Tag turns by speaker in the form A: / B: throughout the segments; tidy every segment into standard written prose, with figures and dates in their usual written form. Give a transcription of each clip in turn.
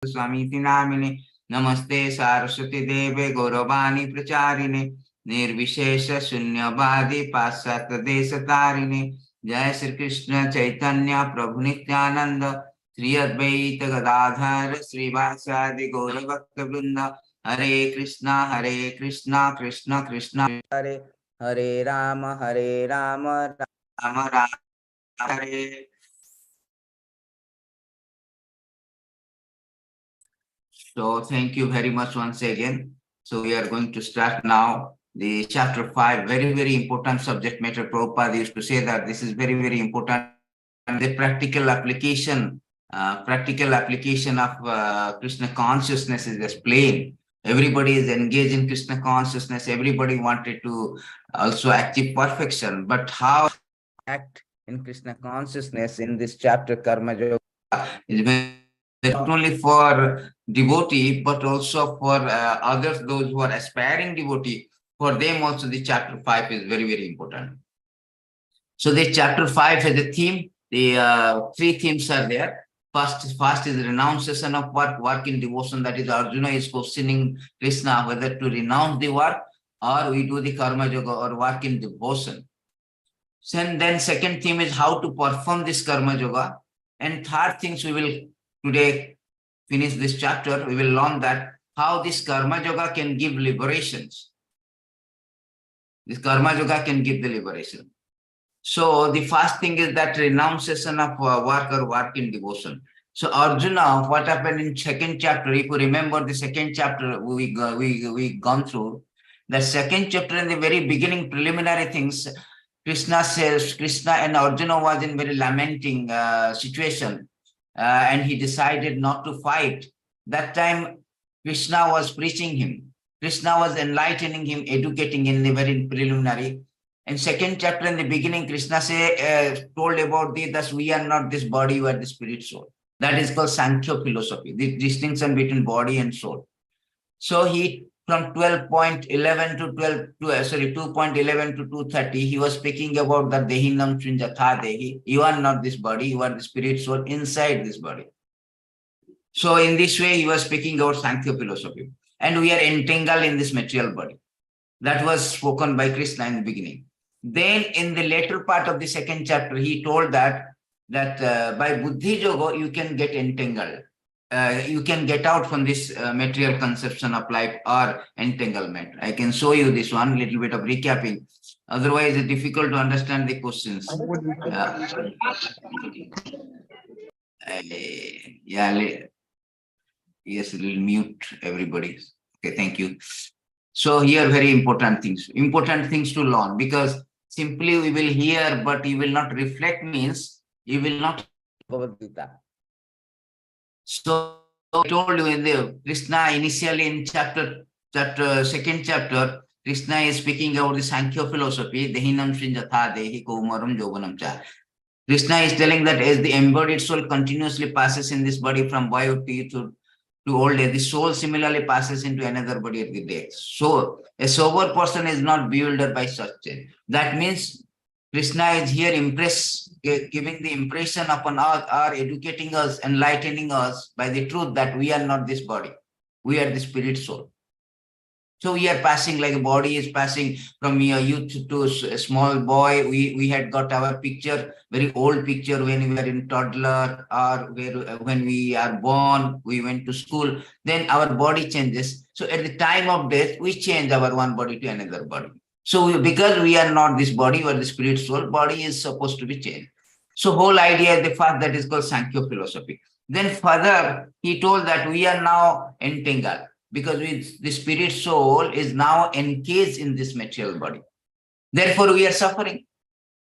A: स्वामी नामिने नमस्ते सारस्वती देवे गौरवाणी प्रचारिणे निर्विशेष शून्यवादी पाश्चात्य देश तारिणे जय श्री कृष्ण चैतन्य प्रभु नित्यानंद श्री अद्वैत गदाधर श्रीवासादि गौर भक्त वृंद हरे कृष्णा कृष्ण कृष्ण हरे हरे राम राम राम हरे. So thank you very much once again. So we are going to start now the chapter 5, very, very important subject matter. Prabhupada used to say that this is very, very important. The practical application of Krishna consciousness is explained. Everybody is engaged in Krishna consciousness. Everybody wanted to also achieve perfection. But how act in Krishna consciousness in this chapter, Karma Yoga, is very not only for devotee, but also for others, those who are aspiring devotee. For them also the chapter 5 is very, very important. So the chapter 5 has a theme. The three themes are there. First is renunciation of work in devotion. That is, Arjuna is questioning Krishna whether to renounce the work or we do the karma yoga or work in devotion. Then second theme is how to perform this karma yoga. And third things we will today finish this chapter, we will learn that how this karma yoga can give liberations. This karma yoga can give the liberation. So the first thing is that renunciation of work or work in devotion. So Arjuna, what happened in second chapter, if you remember the second chapter we gone through, the second chapter in the very beginning preliminary things, Krishna and Arjuna was in very lamenting situation. And he decided not to fight. That time, Krishna was preaching him. Krishna was enlightening him, educating in the very preliminary. In second chapter, in the beginning, Krishna told about thus we are not this body, we are the spirit soul. That is called Sankhya philosophy, the distinction between body and soul. So he, from 12.11 to 2.11 to 2:30, he was speaking about the Dehinam Srinjatha Dehi. You are not this body, you are the spirit soul inside this body. So in this way, he was speaking about Sankhya philosophy. And we are entangled in this material body. That was spoken by Krishna in the beginning. Then in the later part of the second chapter, he told that by Buddhi Yoga, you can get entangled. You can get out from this material conception of life or entanglement. I can show you this one, little bit of recapping. Otherwise, it's difficult to understand the questions. Yes, we'll mute everybody. Okay, thank you. So here, very important things to learn, because simply we will hear, but you will not reflect means you will not Bhagavad Gita. So I told you in the Krishna initially in second chapter, Krishna is speaking about the Sankhya philosophy, Dehinam Srinjatha Dehi Kaumaram Jovanam Cha. Krishna is telling that as the embodied soul continuously passes in this body from boyhood to old age, the soul similarly passes into another body at the death. So a sober person is not bewildered by such change. That means Krishna is here giving the impression upon us, or educating us, enlightening us by the truth that we are not this body. We are the spirit soul. So we are passing, like a body is passing from youth to a small boy. We had got our picture, very old picture when we were in toddler, or when we are born, we went to school. Then our body changes. So at the time of death, we change our one body to another body. So because we are not this body, we are the spirit soul, body is supposed to be changed. So whole idea is the fact that is called Sankhya philosophy. Then further, he told that we are now entangled, because the spirit soul is now encased in this material body. Therefore, we are suffering.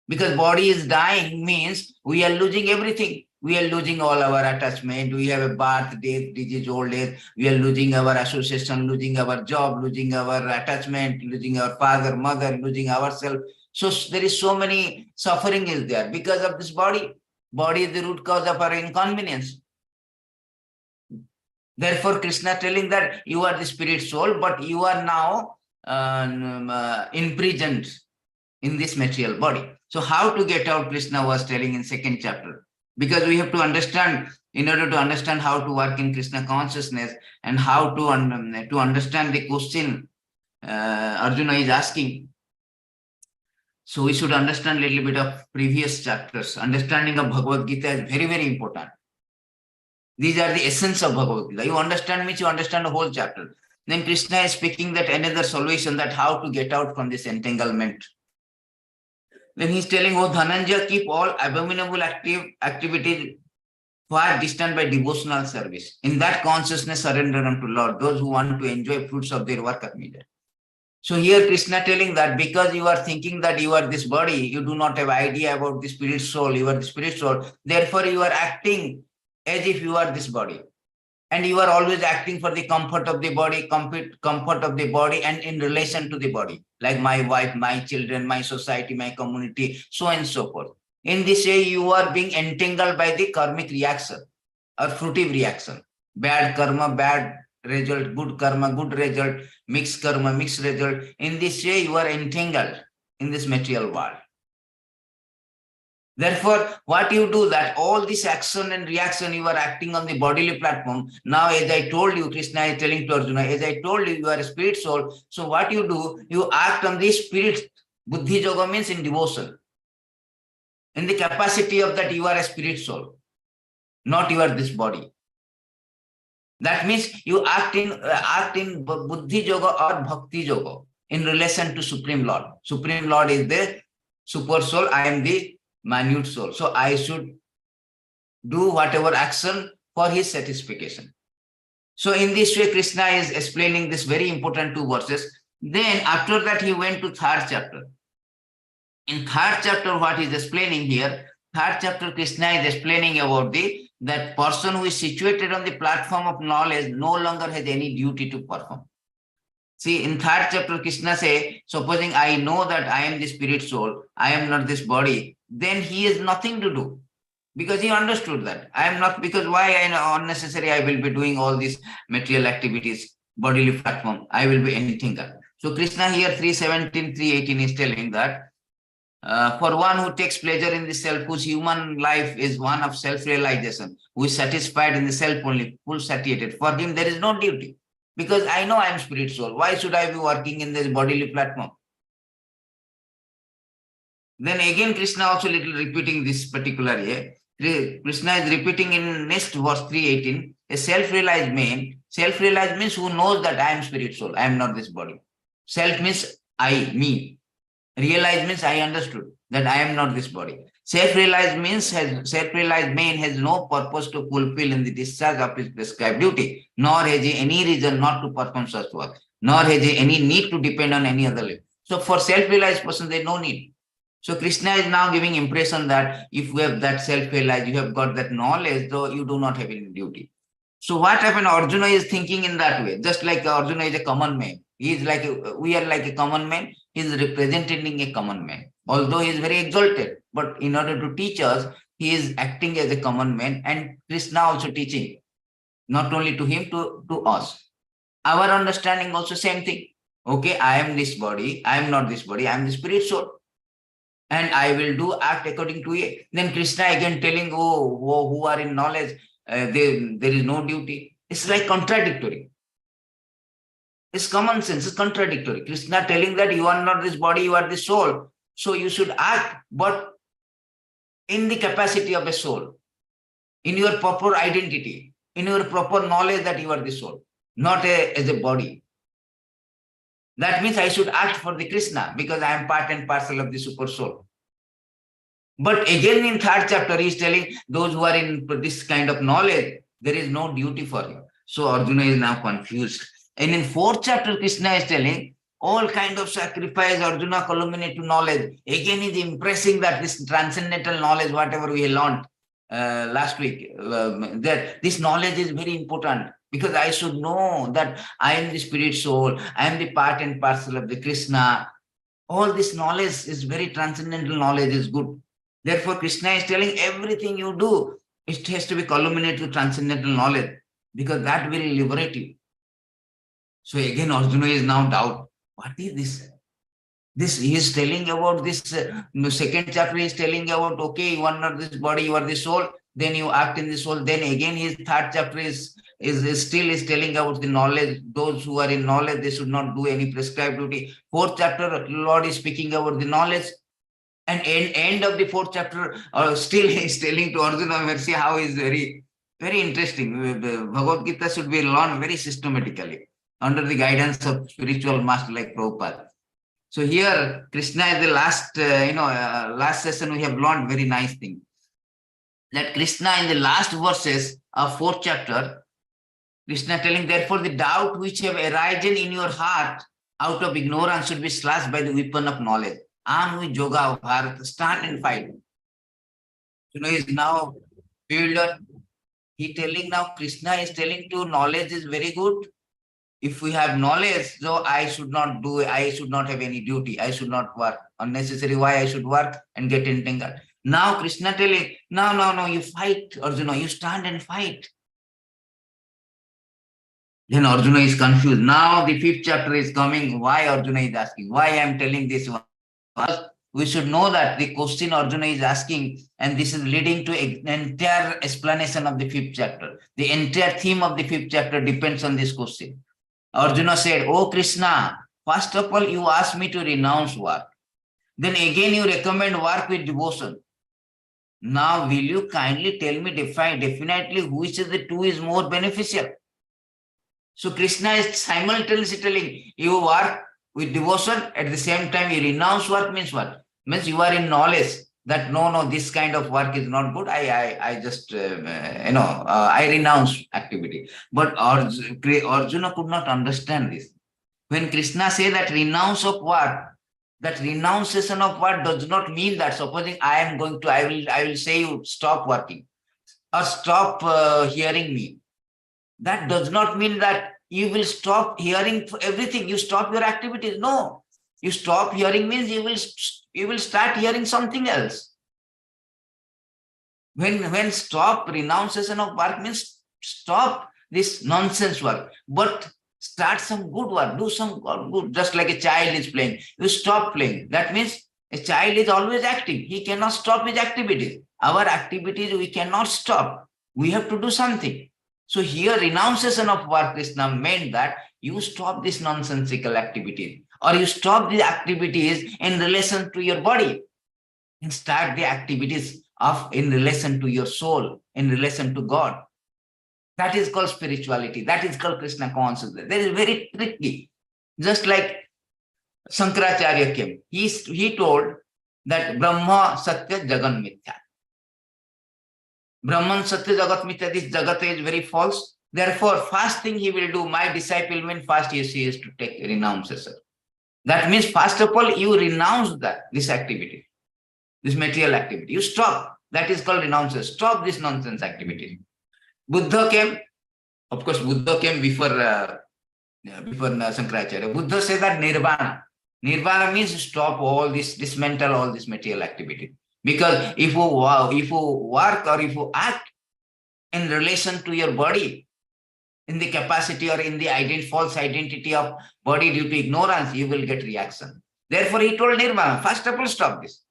A: Because body is dying means we are losing everything. We are losing all our attachment. We have a birth, death, disease, old age. We are losing our association, losing our job, losing our attachment, losing our father, mother, losing ourselves. So there is so many suffering is there because of this body. Body is the root cause of our inconvenience. Therefore, Krishna telling that you are the spirit soul, but you are now imprisoned in this material body. So how to get out, Krishna was telling in second chapter. Because we have to understand in order to understand how to work in Krishna consciousness and how to understand the question Arjuna is asking. So we should understand a little bit of previous chapters. Understanding of Bhagavad Gita is very, very important. These are the essence of Bhagavad Gita. You understand means you understand the whole chapter. Then Krishna is speaking that another solution, that how to get out from this entanglement. Then he's telling, oh Dhananjaya, keep all abominable activities far distant by devotional service. In that consciousness, surrender unto Lord. Those who want to enjoy fruits of their work are needed. So here Krishna telling that because you are thinking that you are this body, you do not have idea about the spirit soul, you are the spirit soul. Therefore, you are acting as if you are this body. And you are always acting for the comfort of the body, comfort of the body, and in relation to the body, like my wife, my children, my society, my community, so on and so forth. In this way, you are being entangled by the karmic reaction or fruitive reaction. Bad karma, bad result, good karma, good result, mixed karma, mixed result. In this way, you are entangled in this material world. Therefore, what you do, that all this action and reaction, you are acting on the bodily platform. Now, as I told you, Krishna is telling to Arjuna, as I told you, you are a spirit soul. So what you do, you act on the spirit. Buddhi yoga means in devotion. In the capacity of that you are a spirit soul, not you are this body. That means you act in Buddhi yoga or Bhakti yoga in relation to Supreme Lord. Supreme Lord is the super soul. I am the minute soul. So I should do whatever action for his satisfaction. So in this way, Krishna is explaining this very important 2 verses. Then after that, he went to 3rd chapter. In 3rd chapter, what he is explaining here, 3rd chapter, Krishna is explaining about that person who is situated on the platform of knowledge no longer has any duty to perform. See, in 3rd chapter, Krishna says, supposing I know that I am the spirit soul, I am not this body, then he has nothing to do. Because he understood that I am not, because why unnecessary I will be doing all these material activities, bodily platform, I will be entangled. So Krishna here 3:17, 3:18 is telling that for one who takes pleasure in the self, whose human life is one of self-realization, who is satisfied in the self only, full satiated, for him there is no duty. Because I know I am spirit soul. Why should I be working in this bodily platform? Then again, Krishna also little repeating this particular here. Krishna is repeating in next verse 3:18, a self-realized man. Self-realized means who knows that I am spirit soul, I am not this body. Self means I, me. Realized means I understood that I am not this body. Self-realized means self-realized man has no purpose to fulfill in the discharge of his prescribed duty, nor has he any reason not to perform such work, nor has he any need to depend on any other life. So for self-realized person, there is no need. So Krishna is now giving impression that if you have that self-realized, you have got that knowledge, though you do not have any duty. So what happened? Arjuna is thinking in that way, just like Arjuna is a common man. He is like we are like a common man. He is representing a common man. Although he is very exalted, but in order to teach us, he is acting as a common man, and Krishna also teaching, not only to him, to us. Our understanding also same thing. Okay, I am this body, I am not this body, I am the spirit soul. And I will act according to it. Then Krishna again telling, who are in knowledge, there is no duty. It's like contradictory. It's common sense, it's contradictory. Krishna telling that you are not this body, you are the soul. So you should act, but in the capacity of a soul, in your proper identity, in your proper knowledge that you are the soul, not as a body. That means I should act for the Krishna because I am part and parcel of the super soul. But again in 3rd chapter, he is telling those who are in this kind of knowledge, there is no duty for you. So Arjuna is now confused. And in 4th chapter, Krishna is telling all kind of sacrifice, Arjuna culminate to knowledge. Again, is impressing that this transcendental knowledge, whatever we learned last week, that this knowledge is very important because I should know that I am the spirit soul, I am the part and parcel of the Krishna. All this knowledge is very transcendental knowledge is good. Therefore, Krishna is telling everything you do, it has to be culminated to transcendental knowledge because that will liberate you. So again, Arjuna is now doubt. What is this? This he is telling about this 2nd chapter is telling about, okay, you are not this body, you are the soul. then you act in the soul. Then again, his third chapter is still telling about the knowledge. Those who are in knowledge, they should not do any prescribed duty. Fourth chapter, Lord is speaking about the knowledge. And end of the fourth chapter, still he is telling to Arjuna, see how is very, very interesting. The Bhagavad Gita should be learned very systematically under the guidance of spiritual master like Prabhupada. So here, Kṛṣṇa is the last, last session we have learned very nice thing. That Kṛṣṇa in the last verses of fourth chapter, Kṛṣṇa telling, therefore the doubt which have arisen in your heart out of ignorance should be slashed by the weapon of knowledge. Armed with yoga of Bharat, stand and fight. Is now bewildered. He telling now, Kṛṣṇa is telling to knowledge is very good. If we have knowledge, so I should not have any duty. I should not work. Unnecessary, why I should work and get entangled. Now Kṛṣṇa telling, no, you fight, Arjuna, you stand and fight. Then Arjuna is confused. Now the fifth chapter is coming. Why Arjuna is asking? Why I am telling this one? We should know that the question Arjuna is asking, and this is leading to an entire explanation of the fifth chapter. The entire theme of the fifth chapter depends on this question. Arjuna said, oh Kṛṣṇa, first of all, you asked me to renounce work. Then again, you recommend work with devotion. Now, will you kindly tell me definitely which of the two is more beneficial? So Kṛṣṇa is simultaneously telling you work with devotion, at the same time you renounce work. Means what? Means you are in knowledge that no, this kind of work is not good. I just I renounce activity. But Arjuna could not understand this. When Kṛṣṇa says that renounce of work, that renunciation of work does not mean that supposing I will say you stop working or stop hearing me. That does not mean that you will stop hearing everything. You stop your activities. No, you stop hearing means you will start hearing something else. When stop renunciation of work means stop this nonsense work, but start some good work, do some good, just like a child is playing. You stop playing. That means a child is always active. He cannot stop his activities. Our activities we cannot stop. We have to do something. So here renunciation of work, Kṛṣṇa, meant that you stop this nonsensical activities, or you stop the activities in relation to your body and start the activities in relation to your soul, in relation to God. That is called spirituality. That is called Kṛṣṇa consciousness. That is very tricky. Just like Shankaracharya came. He told that Brahma Satya Jagan Mithya. Brahman Satya Jagat Mithya, this Jagat is very false. Therefore, first thing he will do, my disciple means first he is to take renunciation. That means first of all, you renounce this activity, this material activity. You stop. That is called renunciation. Stop this nonsense activity. Buddha came. Of course, Buddha came before Shankaracharya. Buddha said that nirvana. Nirvana means stop all this, dismantle all this material activity. Because if you work or if you act in relation to your body, in the capacity or in the false identity of body due to ignorance, you will get reaction. Therefore, he told nirvana, first of all, stop this.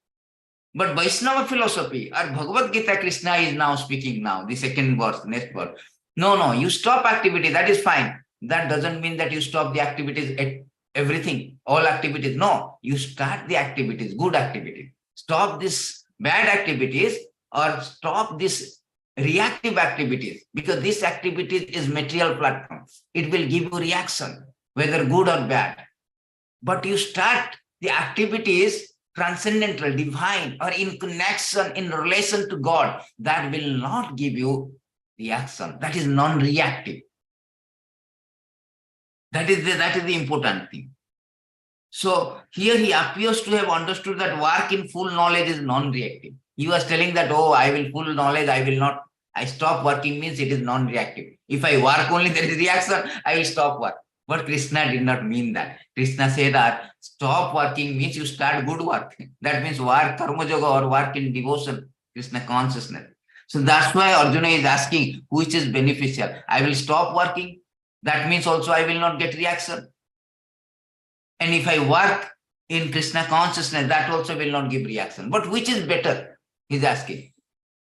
A: But Vaishnava philosophy or Bhagavad Gita, Kṛṣṇa is now speaking now, the second verse, next verse. No, you stop activity, that is fine. That doesn't mean that you stop the activities at everything, all activities. No, you start the activities, good activities. Stop this bad activities or stop this reactive activities, because this activity is material platform. It will give you reaction, whether good or bad. But you start the activities transcendental, divine, or in connection, in relation to God, that will not give you reaction. That is non-reactive. That is the important thing. So here he appears to have understood that work in full knowledge is non-reactive. He was telling that, oh, I will full knowledge, I stop working means it is non-reactive. If I work only, there is reaction, I will stop work. But Kṛṣṇa did not mean that. Kṛṣṇa said that stop working means you start good work. That means work, karma yoga, or work in devotion, Kṛṣṇa consciousness. So that's why Arjuna is asking, which is beneficial? I will stop working. That means also I will not get reaction. And if I work in Kṛṣṇa consciousness, that also will not give reaction. But which is better? He's asking.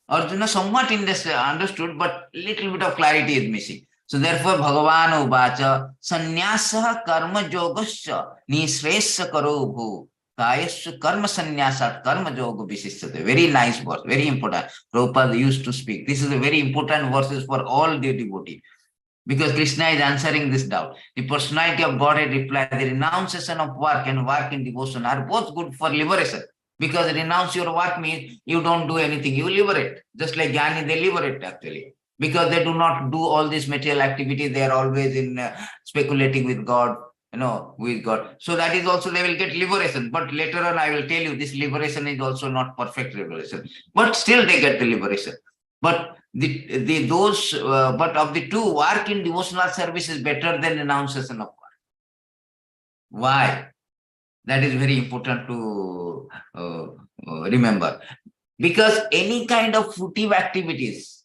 A: Arjuna somewhat in this understood, but little bit of clarity is missing. So therefore, Bhagavan uvacha sannyasa karma yogasya nisresya karo bhu kayasya karma sannyasat karma yoga visishyate. Very nice verse, very important. Prabhupada used to speak. This is a very important verses for all the devotees. Because Krishna is answering this doubt. The personality of Godhead replied, the renunciation of work and work in devotion are both good for liberation. Because renounce your work means you don't do anything, you liberate. Just like Jnani, they liberate actually. Because they do not do all this material activity, they are always in speculating with God, with God. So that is also, they will get liberation. But later on, I will tell you, this liberation is also not perfect liberation. But still they get the liberation. But but of the two, work in devotional service is better than renunciation of God. Why? That is very important to remember. Because any kind of fruitive activities,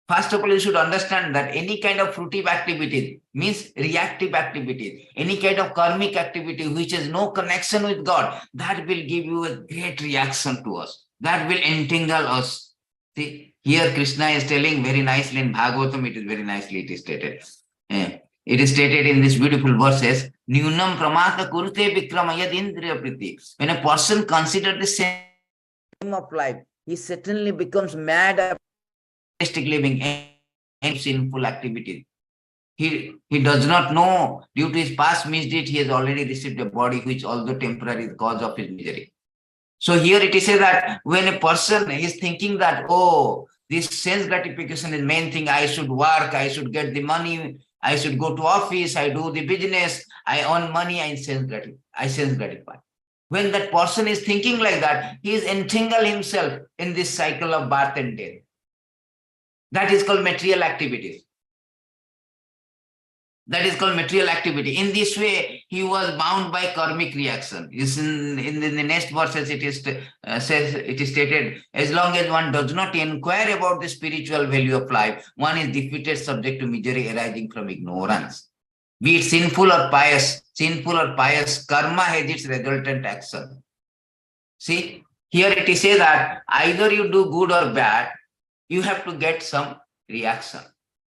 A: first of all, you should understand that any kind of fruitive activity means reactive activity. Any kind of karmic activity which has no connection with God, that will give you a great reaction to us. That will entangle us. See, here Kṛṣṇa is telling very nicely in Bhagavatam, it is stated. It is stated in these beautiful verses, Nyunam pramata kurte vikrama yad indriya priti. When a person considers the same of life, he certainly becomes mad at living and sinful activities. He does not know, due to his past misdeed, he has already received a body which, although temporary, is the cause of his misery. So here it is said that when a person is thinking that, oh, this sense gratification is main thing, I should work, I should get the money, I should go to office, I do the business, I earn money, I sense gratified. When that person is thinking like that, he is entangled himself in this cycle of birth and death. That is called material activities. That is called material activity. In this way, he was bound by karmic reaction. In the next verses, it is stated, as long as one does not inquire about the spiritual value of life, one is defeated, subject to misery arising from ignorance. Be it sinful or pious, karma has its resultant action. See, here it is said that either you do good or bad, you have to get some reaction.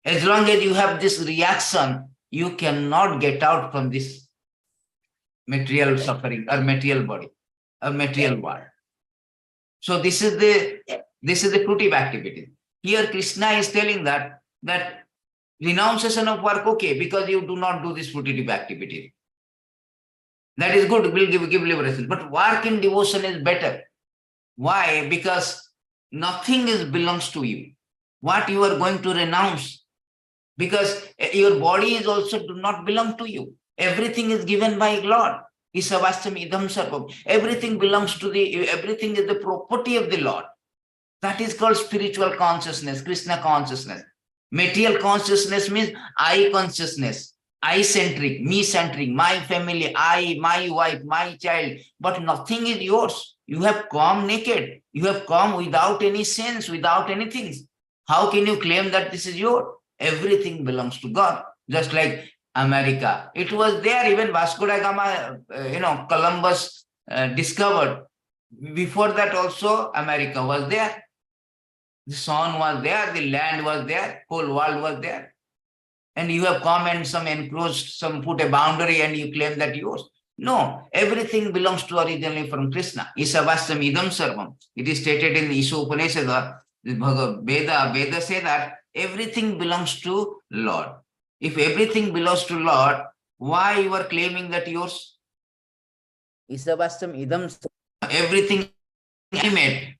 A: As long as you have this reaction, you cannot get out from this material suffering or material body or material world. So this is the fruitive activity. Here Kṛṣṇa is telling that renunciation of work, okay, because you do not do this fruitive activity. That is good, will give liberation. But work in devotion is better. Why? Because nothing belongs to you. What you are going to renounce, because your body is also do not belong to you. Everything is given by Lord. Isavastam idam sarvam. Everything belongs to everything is the property of the Lord. That is called spiritual consciousness, Kṛṣṇa consciousness. Material consciousness means I consciousness, I-centric, me-centric, my family, I, my wife, my child. But nothing is yours. You have come naked. You have come without any sense, without anything. How can you claim that this is yours? Everything belongs to God. Just like America, it was there. Even Vasco da Gama, Columbus discovered. Before that also, America was there. The sun was there, the land was there, whole world was there. And you have come and some encroached, put a boundary and you claim that yours. No, everything belongs to originally from Kṛṣṇa. Isavastam idam sarvam. It is stated in the Isha Upanishad, the Bhagavad Veda say that everything belongs to Lord. If everything belongs to Lord, why you are claiming that yours? Isavastam idam sarvam. Everything animate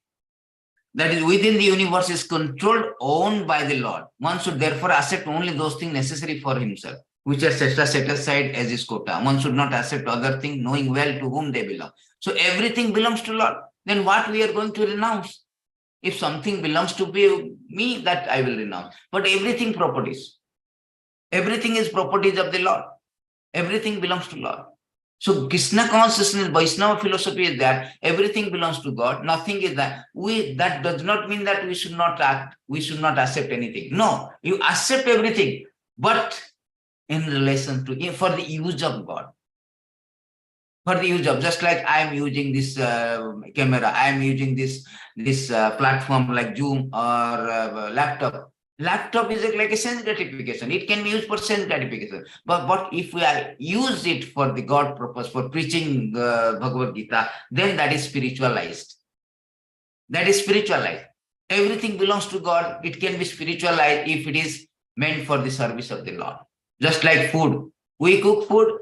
A: that is within the universe is controlled, owned by the Lord. One should therefore accept only those things necessary for himself, which are set aside as his quota. One should not accept other things, knowing well to whom they belong. So everything belongs to Lord. Then what we are going to renounce? If something belongs to me, that I will renounce. But everything properties. Everything is properties of the Lord. Everything belongs to Lord. So Kṛṣṇa consciousness, Vaishnava philosophy is that everything belongs to God, nothing is that. That does not mean that we should not act, we should not accept anything. No, you accept everything, but in relation to, for the use of God. for the use of, just like I am using this camera, I am using this platform like Zoom or laptop. Laptop is like a sense gratification. It can be used for sense gratification. But if we use it for the God purpose, for preaching Bhagavad Gita, then that is spiritualized. That is spiritualized. Everything belongs to God. It can be spiritualized if it is meant for the service of the Lord. Just like food. We cook food.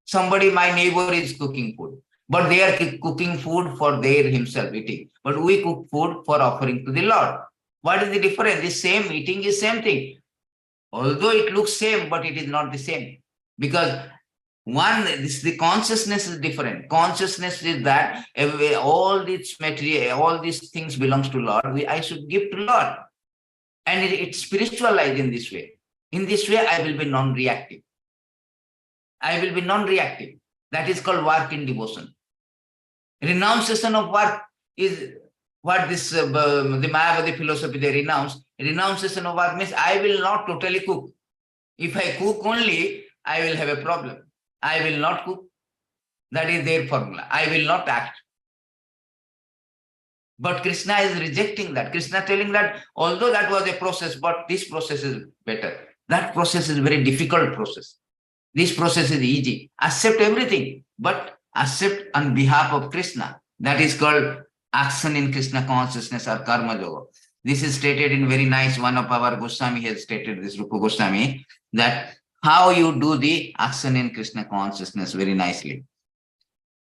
A: Somebody, my neighbor is cooking food. But they are cooking food for their himself eating. But we cook food for offering to the Lord. What is the difference? The same eating is same thing. Although it looks same, but it is not the same. Because the consciousness is different. Consciousness is that all this material, all these things belongs to Lord. I should give to Lord. And it's spiritualized in this way. In this way, I will be non-reactive. I will be non-reactive. That is called work in devotion. Renunciation of work is what this the Mayavadi philosophy they renounce. Renunciation of work means I will not totally cook. If I cook only, I will have a problem. I will not cook. That is their formula. I will not act. But Kṛṣṇa is rejecting that. Kṛṣṇa telling that although that was a process, but this process is better. That process is a very difficult process. This process is easy. Accept everything, but accept on behalf of Kṛṣṇa. That is called action in Kṛṣṇa consciousness or karma yoga. This is stated in very nice, one of our Goswami has stated this, Rupa Goswami, that how you do the action in Kṛṣṇa consciousness very nicely.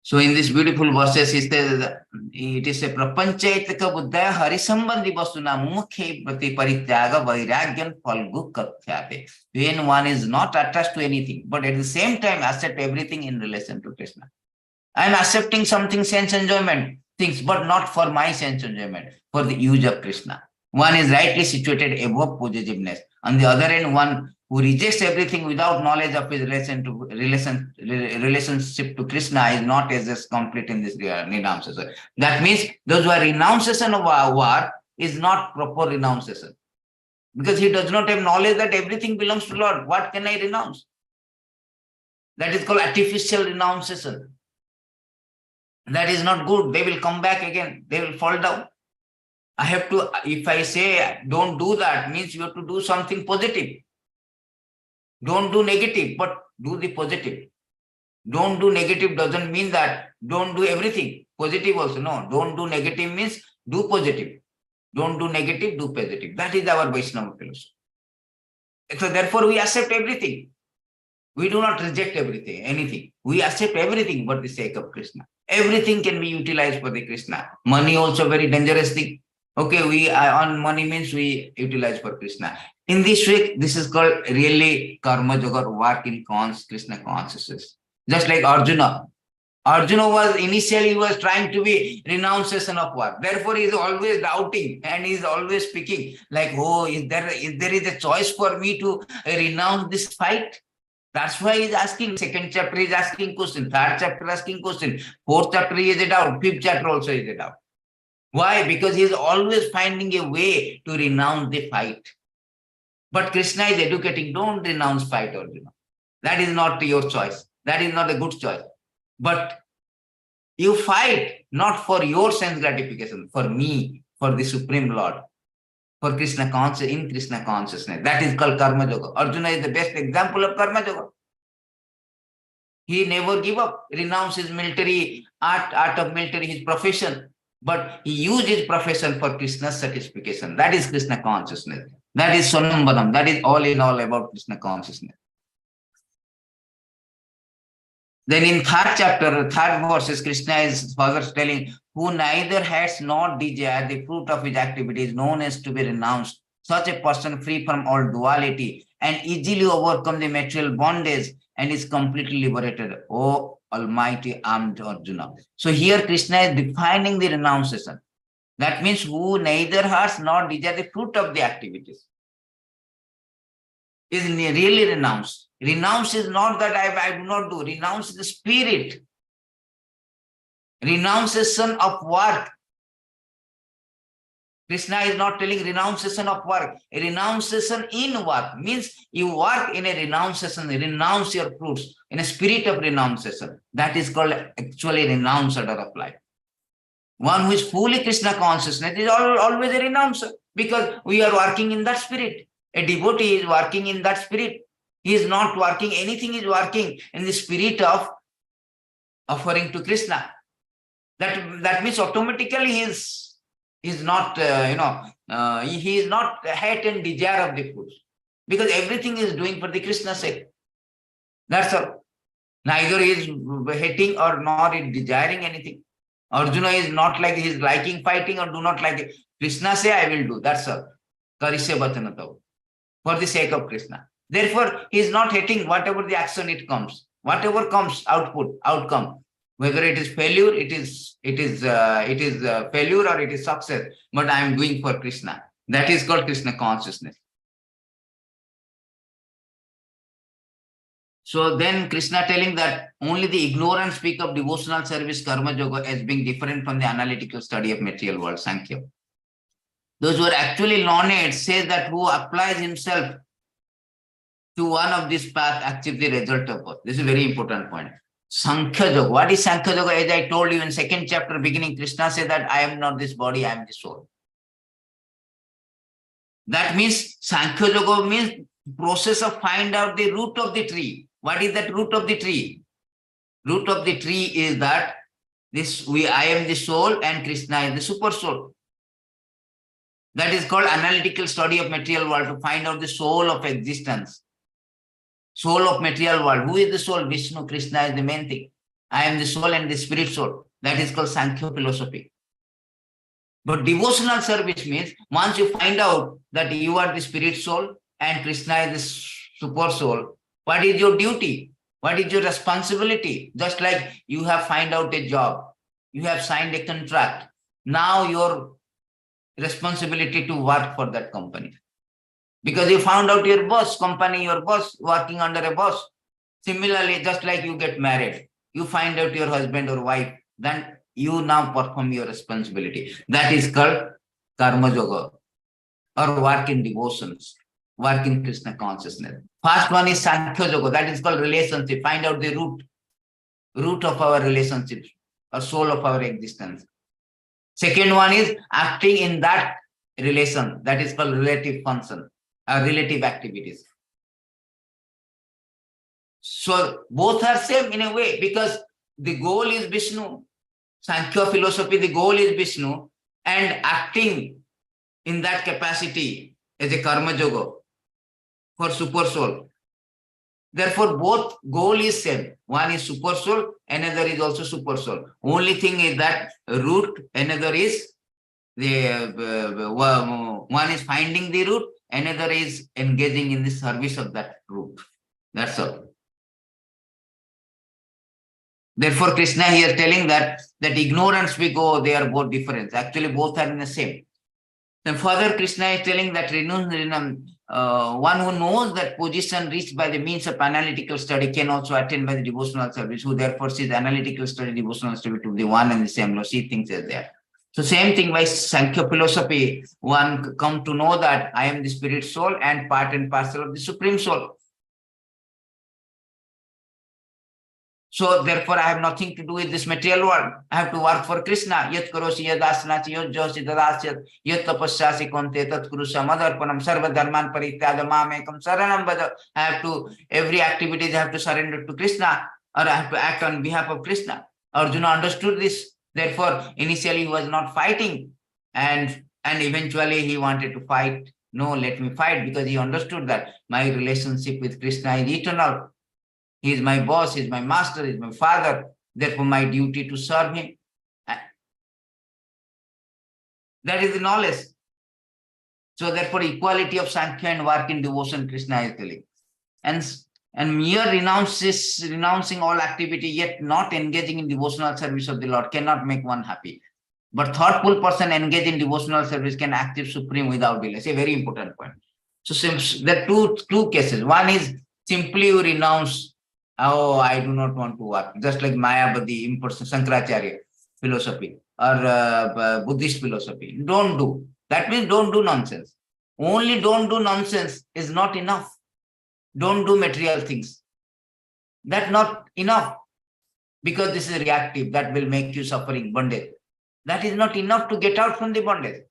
A: So in this beautiful verses, it is a prapanchaitika buddhaya harisambandhi vasuna mukhe prati parityaga vairagyan falgu kathyate. When one is not attached to anything, but at the same time accept everything in relation to Kṛṣṇa. I am accepting something sense enjoyment, things, but not for my sense enjoyment, for the use of Kṛṣṇa. One is rightly situated above possessiveness. On the other end, one who rejects everything without knowledge of his relationship to Kṛṣṇa is not as complete in this renunciation. That means those who are renunciation of war is not proper renunciation. Because he does not have knowledge that everything belongs to Lord. What can I renounce? That is called artificial renunciation. That is not good. They will come back again. They will fall down. I have to, if I say don't do that, means you have to do something positive. Don't do negative, but do the positive. Don't do negative doesn't mean that don't do everything. Positive also. No, don't do negative means do positive. Don't do negative, do positive. That is our Vaishnava philosophy. So therefore we accept everything. We do not reject everything, anything. We accept everything for the sake of Kṛṣṇa. Everything can be utilized for the Kṛṣṇa. Money also very dangerous thing. Okay, we on money means we utilize for Kṛṣṇa. In this way, this is called really karma yoga, work in Kṛṣṇa consciousness. Just like Arjuna. Arjuna was initially trying to be renunciation of work. Therefore, he is always doubting and he is always speaking like, oh, if there is a choice for me to renounce this fight? That's why he's asking. Second chapter is asking question. Third chapter asking question. Fourth chapter is a doubt. Fifth chapter also is a doubt. Why? Because he is always finding a way to renounce the fight. But Kṛṣṇa is educating. Don't renounce fight, Arjuna. That is not your choice. That is not a good choice. But you fight not for your sense gratification, for me, for the Supreme Lord, for Kṛṣṇa consciousness, in Kṛṣṇa consciousness. That is called karma yoga. Arjuna is the best example of karma yoga. He never give up, renounce his military art of military, his profession, but he used his profession for Kṛṣṇa's satisfaction. That is Kṛṣṇa consciousness. That is Sonambanam. That is all in all about Kṛṣṇa consciousness. Then in third chapter, third verses, Kṛṣṇa is further telling, who neither has nor desire the fruit of his activities known as to be renounced, such a person free from all duality and easily overcome the material bondage and is completely liberated. O Almighty armed Arjuna. So here Kṛṣṇa is defining the renunciation. That means who neither has nor desire the fruit of the activities is really renounced. Renounce is not that I do not do. Renounce the spirit. Renunciation of work. Krishna is not telling renunciation of work. A renunciation in work means you work in a renunciation, renounce your fruits in a spirit of renunciation. That is called actually renouncer of life. One who is fully Krishna consciousness is always a renouncer, because we are working in that spirit. A devotee is working in that spirit. He is not working, anything is working in the spirit of offering to Krishna. That means automatically he is not, he is not hate and desire of the fruits, because everything is doing for the Krishna sake. That's all. Neither he is hating or nor is desiring anything. Arjuna is not like he is liking fighting or do not like it. Krishna say, I will do. That's all. Karisya Bachanatav. For the sake of Krishna. Therefore, he is not hating whatever the action it comes. Whatever comes, outcome. Whether it is failure, it is failure or it is success. But I am doing for Krishna. That is called Krishna consciousness. So then Krishna telling that only the ignorant speak of devotional service karma yoga as being different from the analytical study of material world, Sankhya. Those who are actually learned say that who applies himself to one of these paths achieves the result of both. This is a very important point. Sankhya yoga. What is Sankhya yoga? As I told you in second chapter beginning, Krishna said that I am not this body, I am the soul. That means Sankhya yoga means process of find out the root of the tree. What is that root of the tree? Root of the tree is that I am the soul and Krishna is the super soul. That is called analytical study of material world, to find out the soul of existence. Soul of material world. Who is the soul? Vishnu, Krishna is the main thing. I am the soul and the spirit soul. That is called Sankhya philosophy. But devotional service means once you find out that you are the spirit soul and Krishna is the super soul, what is your duty? What is your responsibility? Just like you have find out a job, you have signed a contract. Now your responsibility to work for that company. Because you found out your boss, company, your boss, working under a boss. Similarly, just like you get married, you find out your husband or wife, then you now perform your responsibility. That is called karma yoga, or work in devotions, work in Krishna consciousness. First one is Sankhya yoga, that is called relationship. Find out the root of our relationships, or soul of our existence. Second one is acting in that relation, that is called relative function, or relative activities. So both are same in a way, because the goal is Vishnu. Sankhya philosophy, the goal is Vishnu, and acting in that capacity as a karma yoga for super soul. Therefore, both goal is same. One is super soul, another is also super soul. Only thing is that root, another is one is finding the root, another is engaging in the service of that root. That's all. Therefore, Krishna here telling that ignorance we go, they are both different. Actually, both are in the same. Then further, Krishna is telling that one who knows that position reached by the means of analytical study can also attain by the devotional service, who therefore sees analytical study, devotional study to be one and the same. No, see things as there. So same thing by Sankhya philosophy, one come to know that I am the spirit soul and part and parcel of the supreme soul. So therefore, I have nothing to do with this material world. I have to work for Krishna. Yat karosi yad asanachi yad josi tadasyat yat tapasyasi konte tat kurusa madarpanam sarva dharman parityada mamekam saranam bhaja. I have to, every activity I have to surrender to Krishna, or I have to act on behalf of Krishna. Arjuna understood this. Therefore, initially he was not fighting, and eventually he wanted to fight. No, let me fight, because he understood that my relationship with Krishna is eternal. He is my boss, he is my master, he is my father. Therefore, my duty to serve him. That is the knowledge. So therefore, equality of Sankhya and work in devotion, Krishna is telling. And mere renouncing all activity, yet not engaging in devotional service of the Lord, cannot make one happy. But thoughtful person engaged in devotional service can achieve supreme without delay. It's a very important point. So there are two cases. One is simply you renounce. Oh, I do not want to work. Just like Mayavadi, Shankaracharya philosophy or Buddhist philosophy. Don't do. That means don't do nonsense. Only don't do nonsense is not enough. Don't do material things. That's not enough, because this is reactive. That will make you suffering, bondage. That is not enough to get out from the bondage.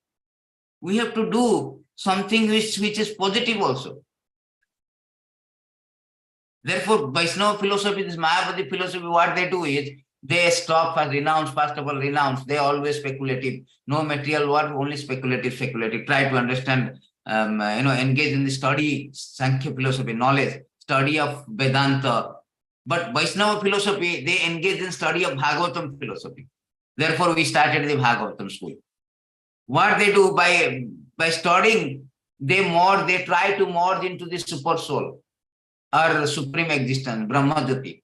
A: We have to do something which is positive also. Therefore, Vaishnava philosophy, this Mayavadi philosophy, what they do is, they stop first, renounce, first of all, renounce. They always speculative. No material work, only speculative. Try to understand, engage in the study, Sankhya philosophy, knowledge, study of Vedanta. But Vaishnava philosophy, they engage in study of Bhagavatam philosophy. Therefore, we started the Bhagavatam school. What they do by studying, they try to merge into the super soul or supreme existence, Brahma Jyoti.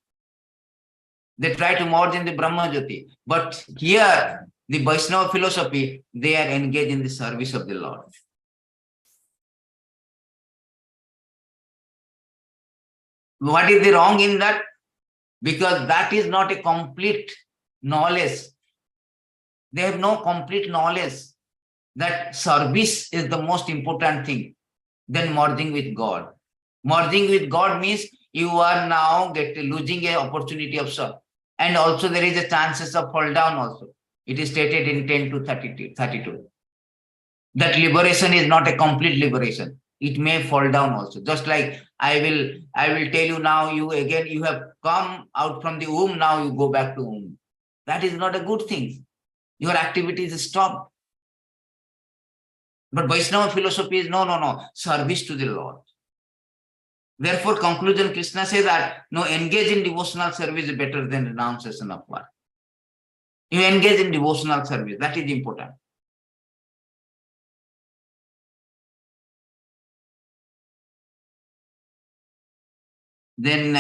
A: They try to merge in the Brahma Jyoti. But here, the Vaishnava philosophy, they are engaged in the service of the Lord. What is the wrong in that? Because that is not a complete knowledge. They have no complete knowledge that service is the most important thing than merging with God. Merging with God means you are now losing an opportunity of serve. And also there is a chances of fall down also. It is stated in 10 to 32. That liberation is not a complete liberation. It may fall down also. Just like I will tell you now, you have come out from the womb, now you go back to womb. That is not a good thing. Your activity is stopped. But Vaishnava philosophy is no, service to the Lord. Therefore, conclusion, Kṛṣṇa says that no, engage in devotional service is better than renunciation of work. You engage in devotional service, that is important. Then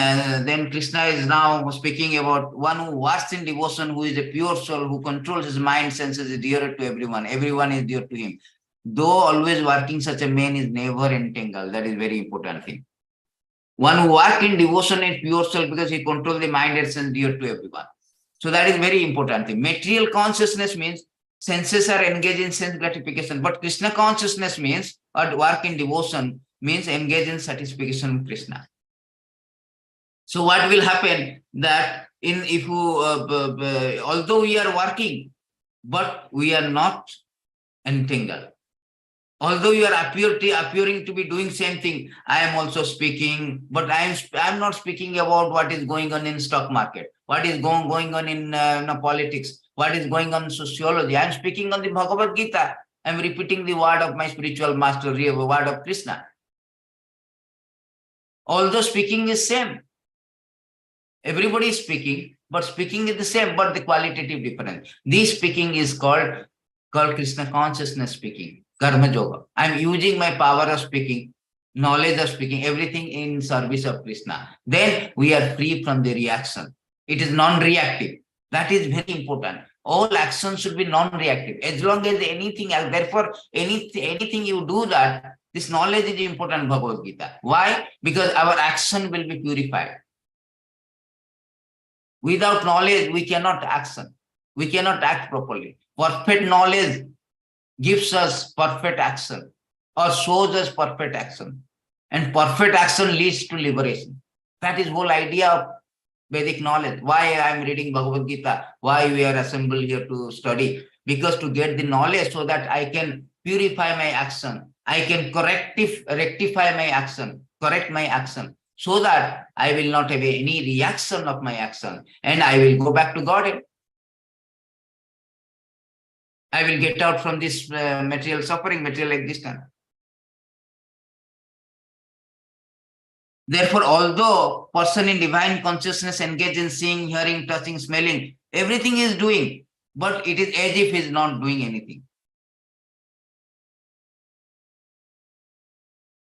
A: Kṛṣṇa is now speaking about one who wastes in devotion, who is a pure soul, who controls his mind, senses, is dearer to everyone. Everyone is dear to him. Though always working, such a man is never entangled. That is very important thing. One who works in devotion is pure soul because he controls the mind and sense dear to everyone. So that is very important thing. Material consciousness means senses are engaged in sense gratification, but Kṛṣṇa consciousness means, or work in devotion means engage in satisfaction with Kṛṣṇa. So what will happen that although we are working, but we are not entangled. Although you are appearing to be doing same thing, I am also speaking, but I am not speaking about what is going on in stock market, what is going on in politics, what is going on in sociology. I am speaking on the Bhagavad Gita. I am repeating the word of my spiritual master, the word of Kṛṣṇa. Although speaking is same, everybody is speaking, but speaking is the same, but the qualitative difference. This speaking is called Kṛṣṇa consciousness speaking. Karma yoga. I am using my power of speaking, knowledge of speaking, everything in service of Kṛṣṇa. Then we are free from the reaction. It is non-reactive. That is very important. All actions should be non-reactive. As long as anything else, therefore, anything you do that, this knowledge is important in Bhagavad Gita. Why? Because our action will be purified. Without knowledge, we cannot action. We cannot act properly. Perfect knowledge gives us perfect action or shows us perfect action. And perfect action leads to liberation. That is the whole idea of Vedic knowledge. Why I am reading Bhagavad Gita, why we are assembled here to study. Because to get the knowledge so that I can purify my action. I can rectify my action, correct my action, so that I will not have any reaction of my action and I will go back to God. I will get out from this material suffering, material existence. Therefore, although person in divine consciousness engaged in seeing, hearing, touching, smelling, everything is doing, but it is as if he is not doing anything.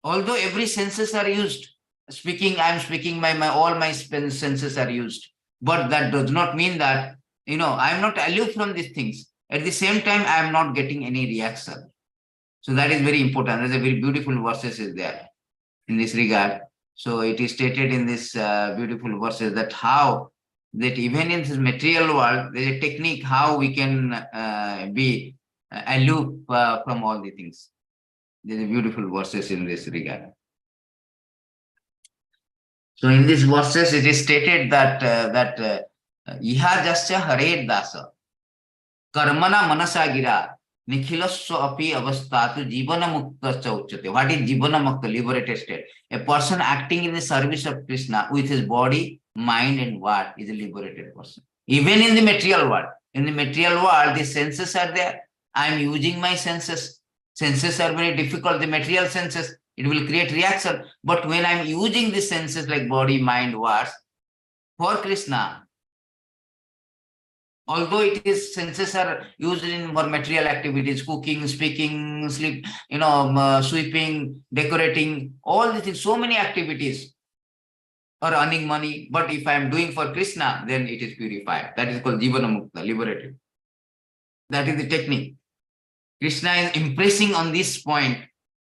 A: Although every senses are used, speaking, I am speaking, all my senses are used, but that does not mean that, I am not aloof from these things. At the same time, I am not getting any reaction. So that is very important. There's a very beautiful verses is there in this regard. So it is stated in this beautiful verses that how that even in this material world, there is a technique how we can be aloof from all the things. There are beautiful verses in this regard. So in these verses, it is stated that iha jasya hare dasa karmana manasa gira nikhilasya api avastatu jivana mukta uchyate. What is jivana mukta? Liberated state. A person acting in the service of Krishna with his body, mind, and word is a liberated person. Even in the material world. In the material world, the senses are there. I am using my senses. Senses are very difficult. The material senses, it will create reaction. But when I'm using the senses like body, mind, words, for Krishna, although it is senses are used in more material activities, cooking, speaking, sleep, sweeping, decorating, all these things, so many activities, or earning money. But if I am doing for Krishna, then it is purified. That is called Jivana Mukta, liberated. That is the technique. Krishna is impressing on this point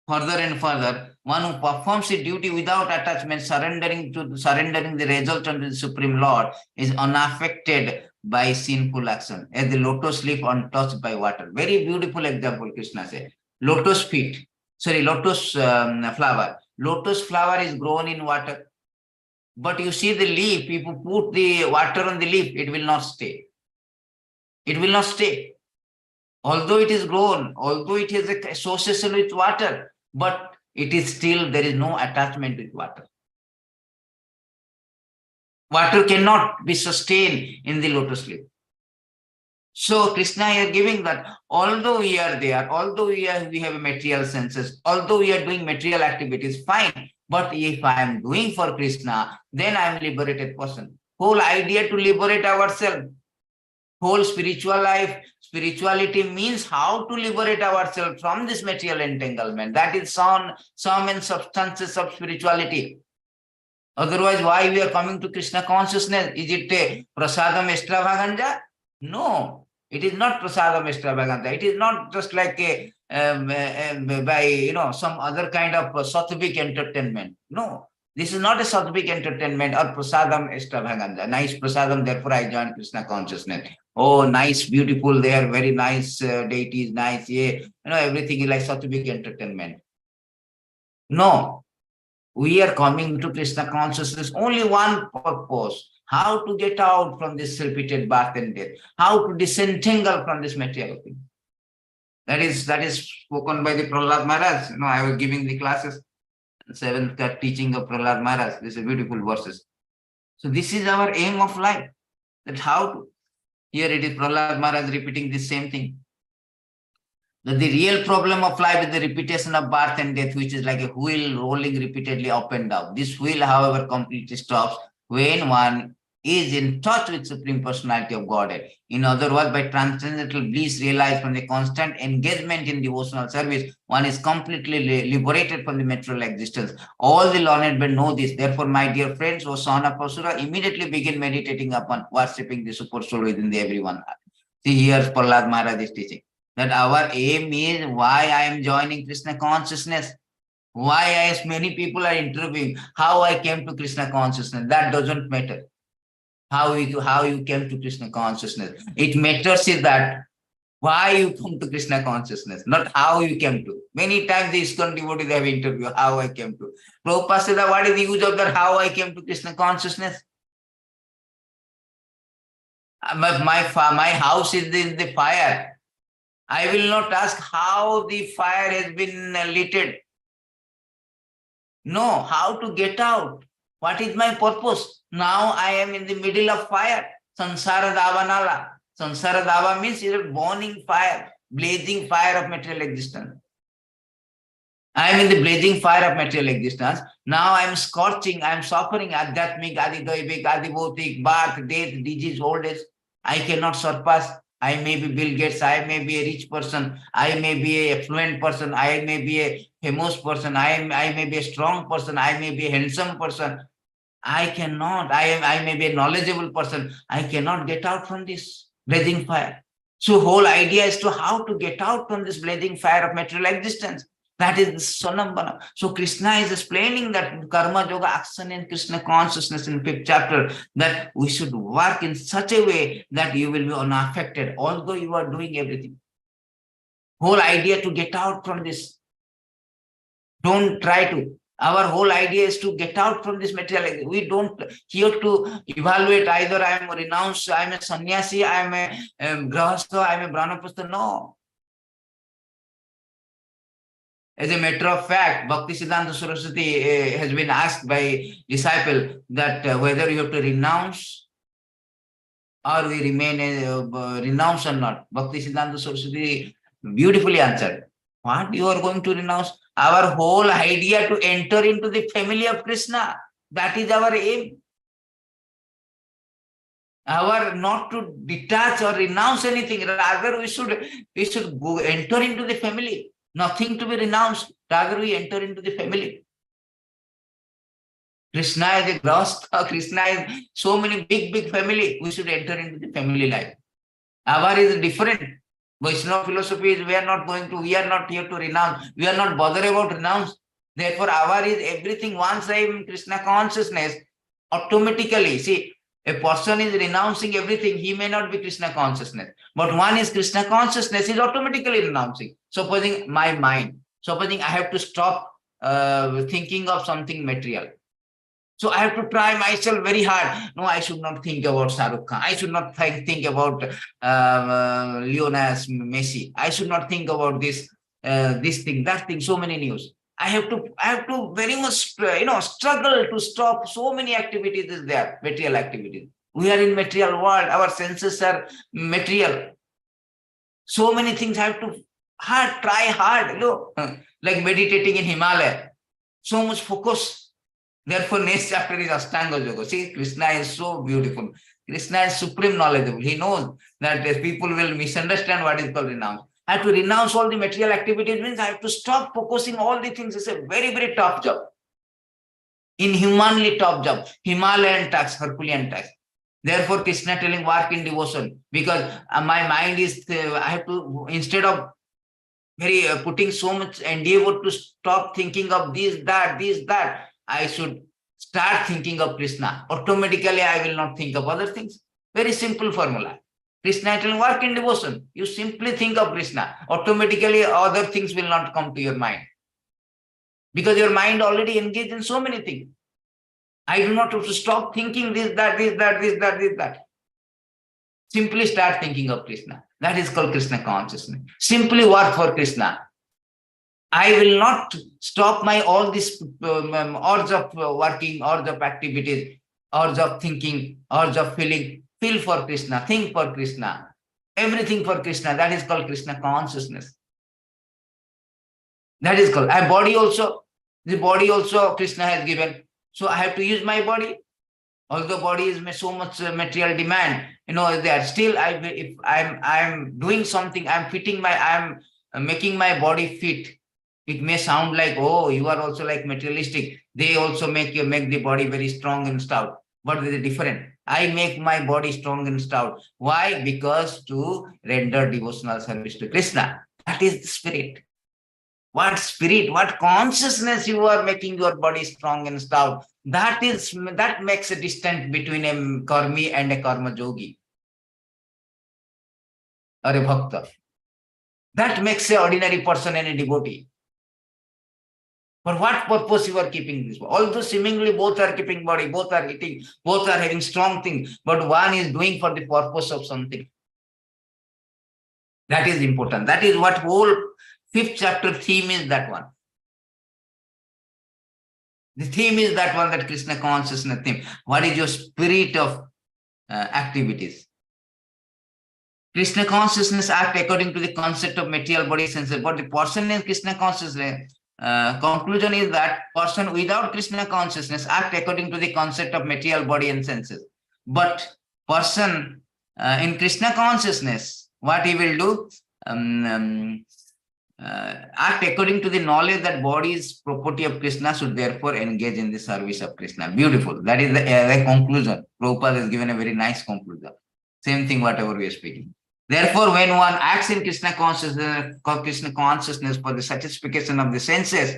A: further and further. One who performs his duty without attachment, surrendering the result unto the Supreme Lord, is unaffected by sinful action, as the lotus leaf untouched by water. Very beautiful example, Krishna said. Lotus flower. Lotus flower is grown in water. But you see the leaf, if you put the water on the leaf, it will not stay. It will not stay. Although it is grown, although it has association with water, but it is still, there is no attachment with water. Water cannot be sustained in the lotus leaf. So Krishna is giving that, although we are there, although we have material senses, although we are doing material activities, fine. But if I am doing for Krishna, then I am a liberated person. Whole idea to liberate ourselves. Whole spiritual life, spirituality means how to liberate ourselves from this material entanglement. That is some and substances of spirituality. Otherwise, why we are coming to Krishna consciousness? Is it a prasadam extravaganza? No, it is not prasadam extravaganza. It is not just like some other kind of sattvic entertainment. No, this is not a sattvic entertainment or prasadam extravaganza. Nice prasadam, therefore I join Krishna consciousness. Oh, nice, beautiful, they are very nice deities, nice, everything is like sattvic entertainment. No, we are coming to Krishna consciousness only one purpose: how to get out from this repeated birth and death, how to disentangle from this material thing. That is spoken by the Prahlad Maharaj. I was giving the classes, 7th teaching of Prahlad Maharaj. These are beautiful verses. So this is our aim of life. That how to, here it is Prahlad Maharaj repeating the same thing. That the real problem of life is the repetition of birth and death, which is like a wheel rolling repeatedly up and down. This wheel, however, completely stops when one is in touch with Supreme Personality of Godhead. In other words, by transcendental bliss realized from the constant engagement in devotional service, one is completely liberated from the material existence. All the learned men know this. Therefore, my dear friends, O son of Asura, immediately begin meditating upon worshipping the Super Soul within the everyone. See, here Prahlad Maharaj is teaching that our aim is why I am joining Krishna consciousness. Why, as many people are interviewing, how I came to Krishna consciousness. That doesn't matter. How you came to Krishna consciousness. It matters is that why you come to Krishna consciousness, not how you came to. Many times the ISKCON devotees have interviewed how I came to. Prabhupada said, what is the use of that how I came to Krishna consciousness? My house is in the fire. I will not ask how the fire has been lit. No, how to get out. What is my purpose? Now I am in the middle of fire. Sansara davanala. Sansara dava means it's a burning fire, blazing fire of material existence. I am in the blazing fire of material existence. Now I am scorching, I am suffering. Adhyatmik, Adidoivik, Adibhautik, birth, death, disease, old age. I cannot surpass. I may be Bill Gates, I may be a rich person, I may be a affluent person, I may be a famous person, I may be a strong person, I may be a handsome person. I cannot, I may be a knowledgeable person. I cannot get out from this blazing fire. So whole idea is to how to get out from this blazing fire of material existence. That is Sonambana. So Krishna is explaining that karma yoga action in Krishna consciousness in 5th chapter, that we should work in such a way that you will be unaffected, although you are doing everything. whole idea to get out from this. Don't try to. Our whole idea is to get out from this material. We don't here to evaluate either I am a renounced, I am a sannyasi, I am a grahastha, I am a brahmapasta. No. As a matter of fact, Bhakti Siddhanta Saraswati has been asked by disciple that whether you have to renounce or we remain renounce or not. Bhakti Siddhanta Saraswati beautifully answered. What you are going to renounce? Our whole idea to enter into the family of Kṛṣṇa. That is our aim. Our not to detach or renounce anything. Rather, we should go enter into the family. Nothing to be renounced. Rather, we enter into the family. Kṛṣṇa is a grahastha. Kṛṣṇa is so many big family. We should enter into the family life. Our is different. Vaishnava philosophy is we are not here to renounce. We are not bothered about renounce. Therefore, our is everything. Once I am in Kṛṣṇa consciousness, automatically, see, a person is renouncing everything. He may not be Kṛṣṇa consciousness. But one is Kṛṣṇa consciousness, is automatically renouncing. Supposing my mind, supposing I have to stop thinking of something material. So I have to try myself very hard. No, I should not think about Shah Rukh Khan. I should not think about Lionel Messi. I should not think about this thing, that thing, so many news. I have to very much, struggle to stop so many activities is there, material activities. We are in material world. Our senses are material. So many things I have to try hard, like meditating in Himalaya. So much focus. Therefore, next chapter is Ashtanga Yoga. See, Kṛṣṇa is so beautiful. Kṛṣṇa is supreme knowledgeable. He knows that people will misunderstand what is called renounce. I have to renounce all the material activities means I have to stop focusing all the things. It's a very tough job. Inhumanly tough job. Himalayan task, Herculean task. Therefore, Kṛṣṇa telling work in devotion. Because my mind is, I have to, instead of putting so much endeavor to stop thinking of this, that, I should start thinking of Kṛṣṇa. Automatically, I will not think of other things. Very simple formula. Kṛṣṇa telling work in devotion. You simply think of Kṛṣṇa. Automatically, other things will not come to your mind. Because your mind already engaged in so many things. I do not have to stop thinking this, that. Simply start thinking of Kṛṣṇa. That is called Kṛṣṇa consciousness. Simply work for Kṛṣṇa. I will not stop my all this urge of working, urge of activities, urge of thinking, urge of feeling. Feel for Kṛṣṇa, think for Kṛṣṇa, everything for Kṛṣṇa. That is called Kṛṣṇa consciousness. That is called. The body also Kṛṣṇa has given. So I have to use my body. Although body is so much material demand, there still if I'm doing something, I'm making my body fit. It may sound like, oh, you are also like materialistic. They also make the body very strong and stout. But they are different. I make my body strong and stout. Why? Because to render devotional service to Kṛṣṇa. That is the spirit. What spirit, what consciousness you are making your body strong and stout. That makes a distance between a karmi and a karma yogi. Or a bhakta. That makes an ordinary person and a devotee. For what purpose you are keeping this? Although seemingly both are keeping body, both are eating, both are having strong things, but one is doing for the purpose of something. That is important. That is what whole 5th chapter theme is, that one. The theme is that one, that Kṛṣṇa consciousness theme. What is your spirit of activities? Kṛṣṇa consciousness act according to the concept of material body senses. But the person in Kṛṣṇa consciousness, conclusion is that person without Kṛṣṇa consciousness act according to the concept of material body and senses. But person in Kṛṣṇa consciousness, what he will do? Act according to the knowledge that body is property of Kṛṣṇa, should therefore engage in the service of Kṛṣṇa. Beautiful. That is the conclusion. Prabhupada has given a very nice conclusion. Same thing, whatever we are speaking. Therefore, when one acts in Kṛṣṇa consciousness for the satisfaction of the senses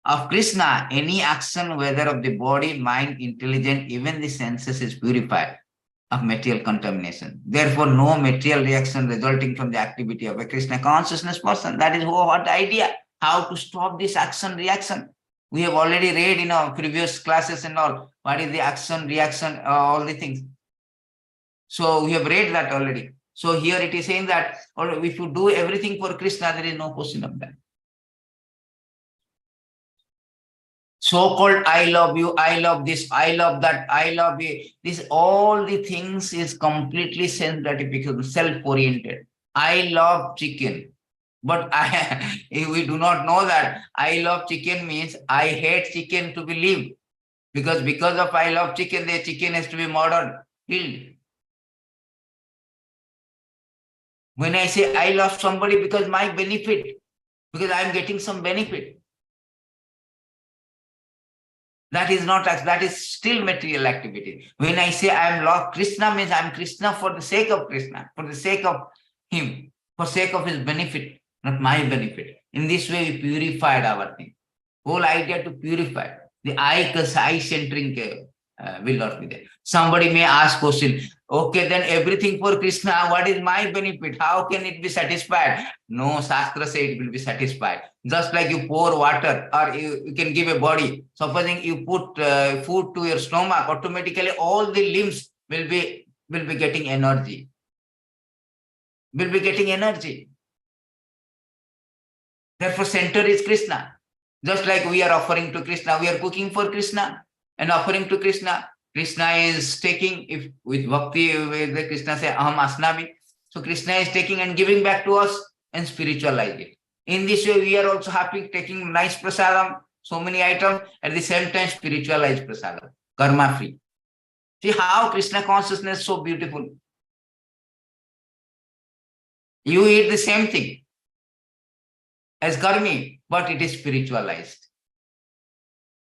A: of Kṛṣṇa, any action, whether of the body, mind, intelligence, even the senses, is purified. of material contamination. Therefore, no material reaction resulting from the activity of a Krishna consciousness person. That is what the idea, how to stop this action reaction. We have already read in our previous classes and all, what is the action reaction, all the things. So we have read that already. So here it is saying that if you do everything for Krishna, there is no question of that. So-called I love you, I love this, I love that, I love you. This all the things is completely self-gratification, self-oriented. I love chicken. But we do not know that I love chicken means I hate chicken to be lived. Because of I love chicken, the chicken has to be murdered, killed. When I say I love somebody because my benefit, because I am getting some benefit, that is not, that is still material activity. When I say I am Lord Krishna, means I am Krishna for the sake of Krishna, for the sake of him, for the sake of his benefit, not my benefit. In this way, we purified our thing. Whole idea to purify. The I-centering will not be there. Somebody may ask question, okay, then everything for Krishna, what is my benefit? How can it be satisfied? No, Shastra says it will be satisfied. Just like you pour water or you can give a body. Supposing you put food to your stomach, automatically all the limbs will be getting energy. Will be getting energy. Therefore, center is Krishna. Just like we are offering to Krishna, we are cooking for Krishna and offering to Krishna. Krishna is taking, if with bhakti, with the Krishna say, aham asnami. So Krishna is taking and giving back to us and spiritualize it. In this way, we are also happy taking nice prasadam, so many items, at the same time spiritualize prasadam, karma free. See how Krishna consciousness is so beautiful. You eat the same thing as karmi, but it is spiritualized.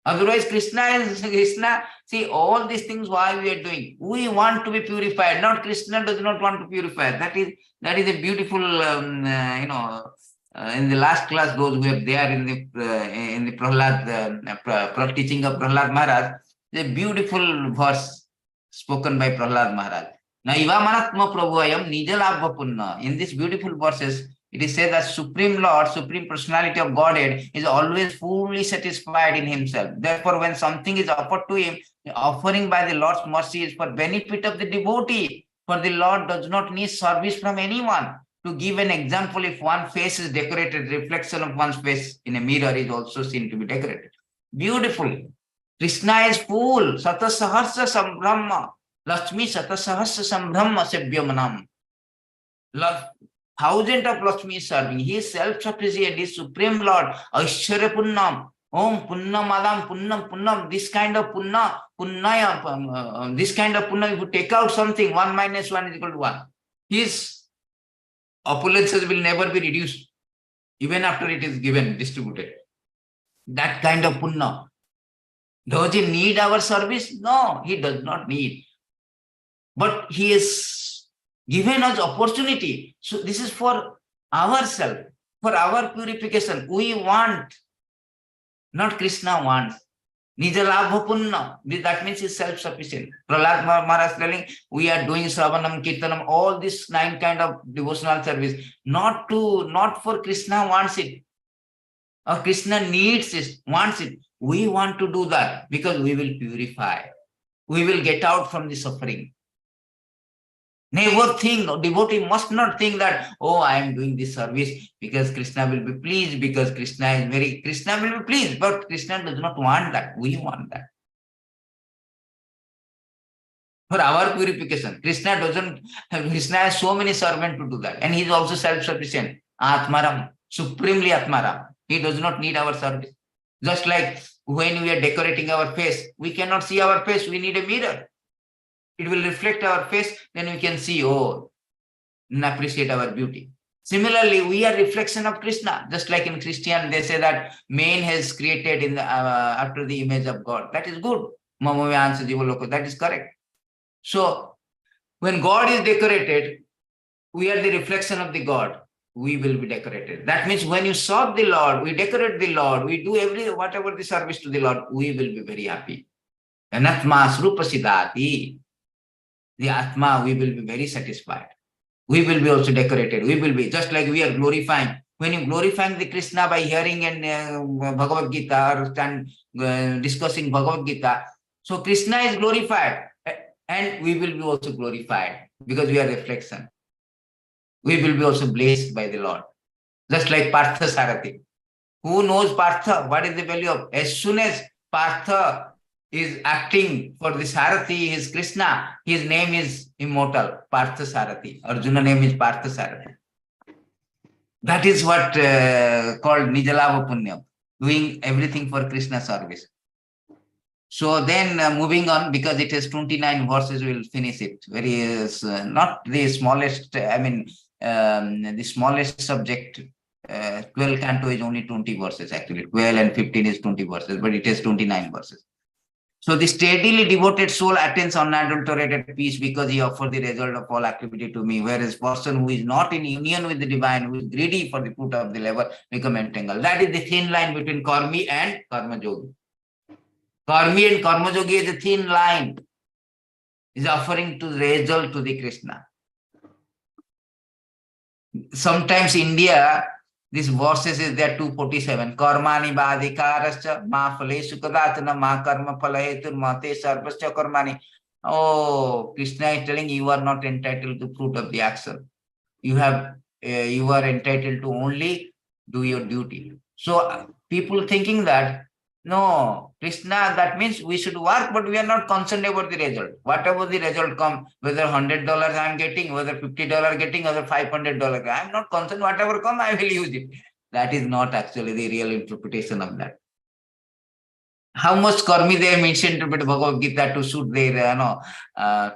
A: Otherwise, Krishna, see all these things why we are doing. We want to be purified, not Krishna does not want to purify. That is a beautiful, in the last class, those who are there in the Prahlad, teaching of Prahlad Maharaj, a beautiful verse spoken by Prahlad Maharaj. Now, Ivamanatma Prabhuayam Nijalabha Punna. In these beautiful verses, it is said that Supreme Lord, Supreme Personality of Godhead is always fully satisfied in himself. Therefore, when something is offered to him, the offering by the Lord's mercy is for benefit of the devotee. For the Lord does not need service from anyone. To give an example, if one face is decorated, reflection of one's face in a mirror is also seen to be decorated. Beautiful. Krishna is full. Satasaharsa Sambrahma. Lakshmi Satasahasra Sambrahma Sebhyamanam. Thousands of Lakshmi is serving. He is self-sufficient. He is Supreme Lord. Aishwarya Punnam. Om Punnam Adam Punnam Punnam. This kind of Punna, Punnaya, this kind of Punna, if you take out something, 1 minus 1 is equal to 1. His opulences will never be reduced, even after it is given, distributed. That kind of Punna. Does he need our service? No, he does not need. But he has given us opportunity. So this is for ourselves, for our purification. We want, not Krishna wants. Nijalabha Punna. That means he's self-sufficient. Prahlad Maharaj telling, we are doing Sravanam, Kirtanam, all this 9 kind of devotional service. Not for Krishna wants it. Or Krishna needs it, wants it. We want to do that because we will purify. We will get out from the suffering. Never think, devotee must not think that, oh, I am doing this service because Krishna will be pleased, because Krishna will be pleased, but Krishna does not want that. We want that. For our purification, Krishna has so many servants to do that. And he is also self-sufficient. Atmaram, supremely Atmaram. He does not need our service. Just like when we are decorating our face, we cannot see our face, we need a mirror. It will reflect our face, then we can see, oh, and appreciate our beauty. Similarly, we are reflection of Krishna. Just like in Christian, they say that man has created in the after the image of God. That is good. That is correct. So, when God is decorated, we are the reflection of the God. We will be decorated. That means when you serve the Lord, we decorate the Lord, we do whatever the service to the Lord, we will be very happy. Anatma srupa siddhati. the Atma, we will be very satisfied. We will be also decorated. We will be just like we are glorifying. When you glorifying the Krishna by hearing and Bhagavad Gita or discussing Bhagavad Gita, so Krishna is glorified and we will be also glorified because we are reflection. We will be also blessed by the Lord. Just like Partha Sarathi. Who knows Partha? What is the value of? As soon as Partha is acting for the Sarathi, his Krishna, his name is immortal, Partha Sarathi. Arjuna name is Partha Sarathi. That is what called Nijalava Punyam, doing everything for Krishna service. So then moving on, because it is 29 verses, we will finish it. Very not the smallest, the smallest subject. 12 canto is only 20 verses actually. 12 and 15 is 20 verses, but it is 29 verses. So the steadily devoted soul attains unadulterated peace because he offers the result of all activity to me, whereas person who is not in union with the divine, who is greedy for the fruit of the labor, become entangled. That is the thin line between karmi and karma yogi. Karmi and karma yogi is a thin line, is offering to the result to the Krishna. Sometimes India, this verses is there 247. Karmani badhikarascha ma phaleshu kadatana ma karma phalahetur mate sarvascha karmani. Oh, Krishna is telling you are not entitled to fruit of the action. You are entitled to only do your duty. So people thinking that no, Krishna, that means we should work, but we are not concerned about the result. Whatever the result come, whether $100 I am getting, whether $50 getting, whether $500, I am not concerned. Whatever come, I will use it. That is not actually the real interpretation of that. How much karmi they misinterpret Bhagavad Gita to suit their,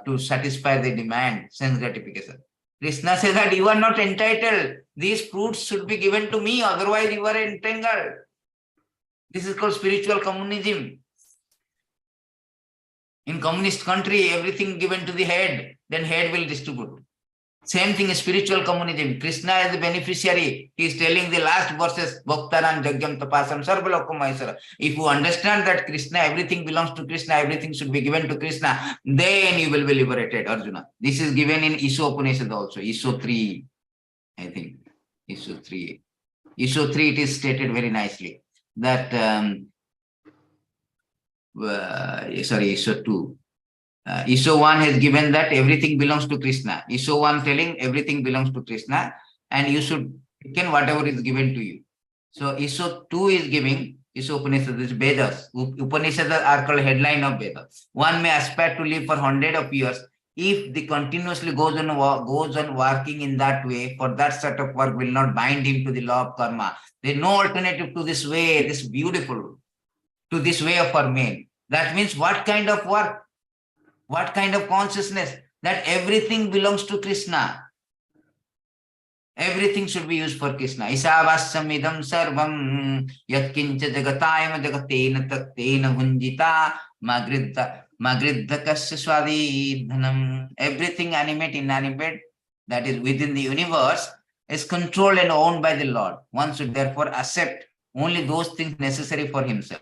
A: to satisfy the demand, sense gratification. Krishna says that you are not entitled. These fruits should be given to me, otherwise you are entangled. This is called spiritual communism. In communist country, everything given to the head, then head will distribute. Same thing is spiritual communism. Krishna is the beneficiary. He is telling the last verses, Bhaktaram Jagyam Tapasam Sarvalokumaisara. If you understand that Krishna, everything belongs to Krishna, everything should be given to Krishna, then you will be liberated, Arjuna. This is given in Isha Upanishad also, Isha 3, I think. Isha 3. Isha 3, it is stated very nicely. That Isha 2. Isha 1 has given that everything belongs to Krishna. Isha 1 telling everything belongs to Krishna and you should take whatever is given to you. So Isha 2 is giving, Isha Upanishad, is Vedas. Upanishads are called headline of Vedas. One may aspire to live for 100 of years if the continuously goes on working in that way, for that sort of work will not bind him to the law of karma. There is no alternative to this way, this beautiful, to this way of our men. That means what kind of work? What kind of consciousness? That everything belongs to Krishna. Everything should be used for Krishna. Isavasam idam sarvam yatkincha jagatayam jagatena tattena hunjita magriddhakasya swadidhanam. Everything animate, inanimate, that is within the universe is controlled and owned by the Lord. One should therefore accept only those things necessary for himself,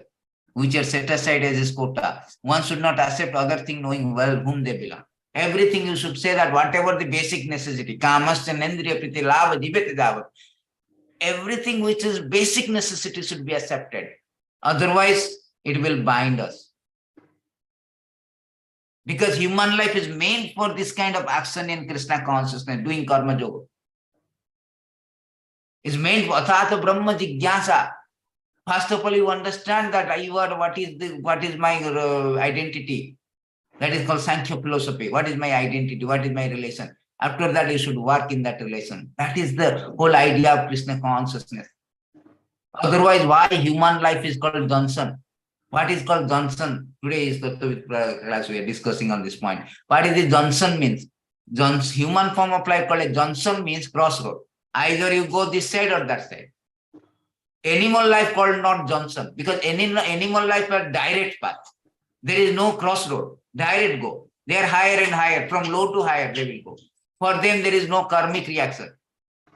A: which are set aside as his quota. One should not accept other things knowing well whom they belong. Everything you should say that whatever the basic necessity, kamasya nendriya priti lava jibete davat, everything which is basic necessity should be accepted. Otherwise, it will bind us. Because human life is meant for this kind of action in Krishna consciousness, doing karma yoga. It's meant for athata brahma jigyasa. First of all, you understand that you are what is my identity. That is called Sankhya philosophy. What is my identity? What is my relation? After that, you should work in that relation. That is the whole idea of Krishna consciousness. Otherwise, why human life is called Johnson? What is called Johnson? Today is the class we are discussing on this point. What is the Johnson means? Human form of life called a Johnson means crossroad. Either you go this side or that side. Animal life called not Johnson, because animal life are direct path. There is no crossroad, direct go. They are higher and higher, from low to higher they will go. For them, there is no karmic reaction.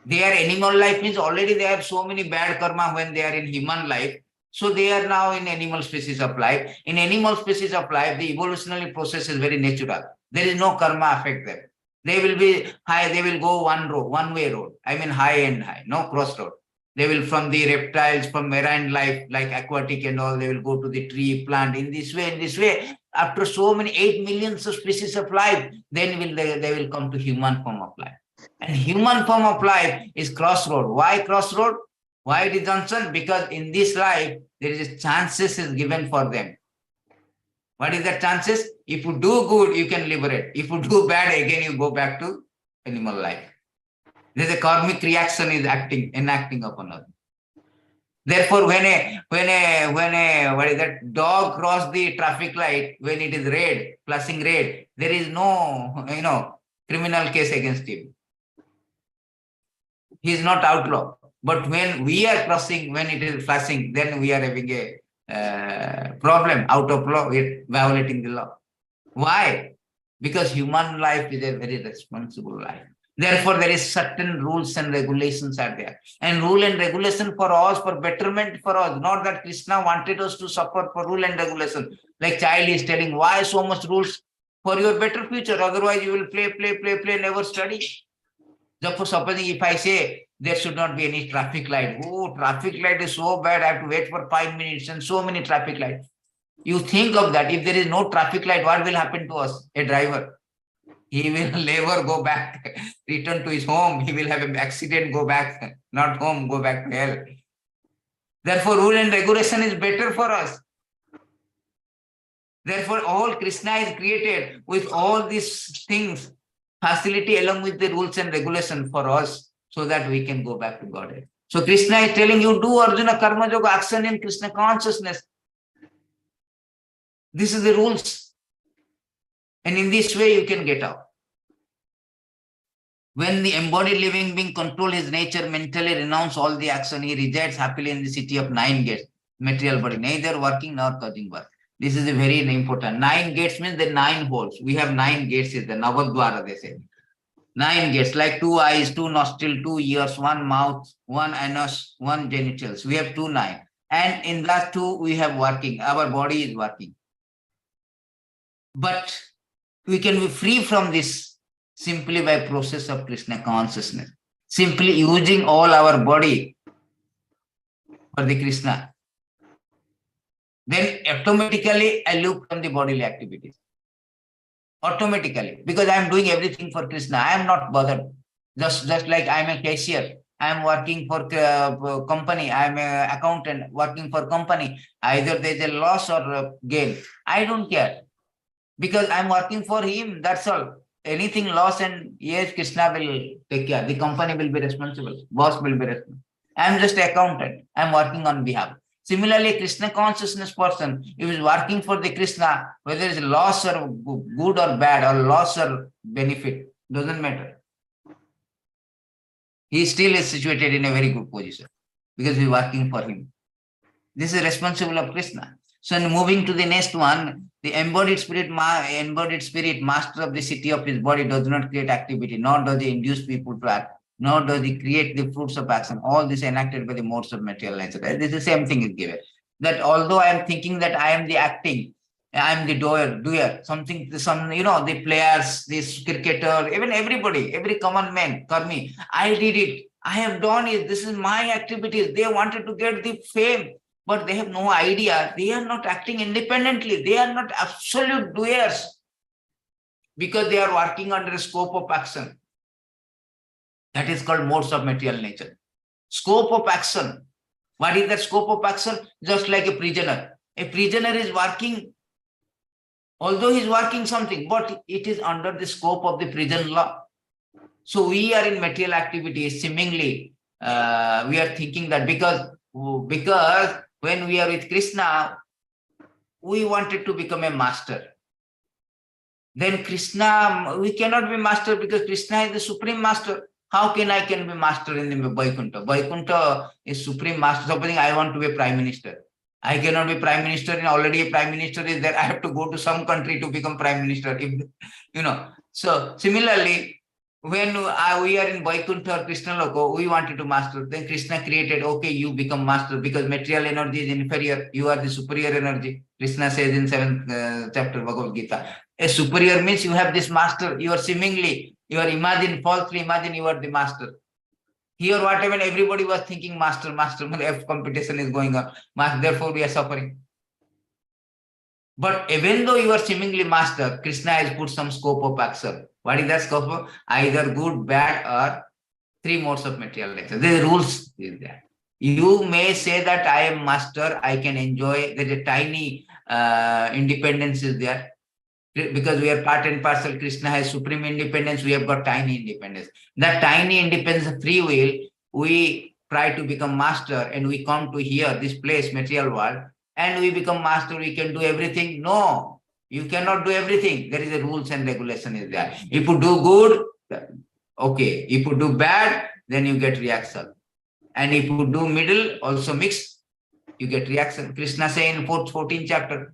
A: Their animal life means already they have so many bad karma when they are in human life. So they are now in animal species of life. In animal species of life, the evolutionary process is very natural. There is no karma affect them. They will be high, they will go one-way road. I mean high and high, no crossroad. They will from the reptiles, from marine life, like aquatic and all, they will go to the tree, plant in this way. After so many 8 millions of species of life, then they will come to human form of life. And human form of life is crossroad. Why crossroad? Why it is junction? Because in this life, there is a chances is given for them. What is the chances? If you do good, you can liberate. If you do bad, again you go back to animal life. There's a karmic reaction is enacting upon us. Therefore, when that dog cross the traffic light, when it is red, flashing red, there is no criminal case against him. He is not outlaw. But when we are crossing, when it is flashing, then we are having a problem out of law, we're violating the law. Why? Because human life is a very responsible life. Therefore, there is certain rules and regulations are there. And rule and regulation for us, for betterment for us, not that Kṛṣṇa wanted us to suffer for rule and regulation. Like child is telling, why so much rules? For your better future, otherwise you will play, never study. Therefore, supposing if I say there should not be any traffic light. Oh, traffic light is so bad, I have to wait for 5 minutes and so many traffic lights. You think of that. If there is no traffic light, what will happen to us? A driver. He will never go back, return to his home. He will have an accident, go back, not home, go back to hell. Therefore, rule and regulation is better for us. Therefore, all Kṛṣṇa is created with all these things, facility along with the rules and regulation for us, so that we can go back to Godhead. So Kṛṣṇa is telling you, do Arjuna karma yoga, action in Kṛṣṇa consciousness. This is the rules. And in this way, you can get out. When the embodied living being control his nature, mentally renounce all the action, he resides happily in the city of 9 gates, material body, neither working nor causing work. This is a very important. 9 gates means the 9 holes. We have 9 gates, is the Navadwara, they say. 9 gates, like 2 eyes, 2 nostrils, 2 ears, 1 mouth, 1 anus, 1 genitals. We have 9. And in that 2, we have working. Our body is working. But we can be free from this simply by process of Kṛṣṇa consciousness. Simply using all our body for the Kṛṣṇa. Then automatically I look from the bodily activities. Automatically. Because I am doing everything for Kṛṣṇa. I am not bothered. Just like I am a cashier. I am working for company. I am an accountant working for company. Either there is a loss or a gain. I don't care. Because I'm working for him, that's all. Anything loss and yes, Kṛṣṇa will take care. The company will be responsible. Boss will be responsible. I'm just an accountant. I'm working on behalf. Similarly, Kṛṣṇa consciousness person, if is working for the Kṛṣṇa, whether it's loss or good or bad, or loss or benefit, doesn't matter. He still is situated in a very good position because we're working for him. This is responsible of Kṛṣṇa. So moving to the next one, the embodied spirit, master of the city of his body, does not create activity, nor does he induce people to act, nor does he create the fruits of action. All this enacted by the modes of material nature. This is the same thing is given. That although I am thinking that I am the acting, I am the doer, the players, this cricketer, even everybody, every common man, karmi, I did it. I have done it. This is my activities. They wanted to get the fame. But they have no idea. They are not acting independently. They are not absolute doers because they are working under a scope of action. That is called modes of material nature. Scope of action. What is the scope of action? Just like a prisoner. A prisoner is working, although he is working something, but it is under the scope of the prison law. So we are in material activities. Seemingly, we are thinking that because when we are with Kṛṣṇa, we wanted to become a master. Then Kṛṣṇa, we cannot be master because Kṛṣṇa is the supreme master. How can I be master in the Vaikuntha? Vaikuntha is supreme master. Supposing I want to be a prime minister. I cannot be prime minister and already a prime minister is there. I have to go to some country to become prime minister. So similarly, when we are in Vaikuntha or Krishna Loko, we wanted to master. Then Krishna created, okay, you become master because material energy is inferior. You are the superior energy. Krishna says in 7th chapter Bhagavad Gita. A superior means you have this master. You are seemingly, you are falsely imagine you are the master. Here, whatever everybody was thinking, master, if competition is going on, therefore we are suffering. But even though you are seemingly master, Krishna has put some scope of action. What is that scope of? Either good, bad, or 3 modes of material nature. The rules is there. You may say that I am master, I can enjoy. There's a tiny independence is there. Because we are part and parcel, Krishna has supreme independence, we have got tiny independence. That tiny independence of free will, we try to become master and we come to here, this place, material world, and we become master, we can do everything. No, you cannot do everything. There is a rules and regulation is there. If you do good, okay. If you do bad, then you get reaction. And if you do middle, also mix, you get reaction. Krishna say in 14th chapter,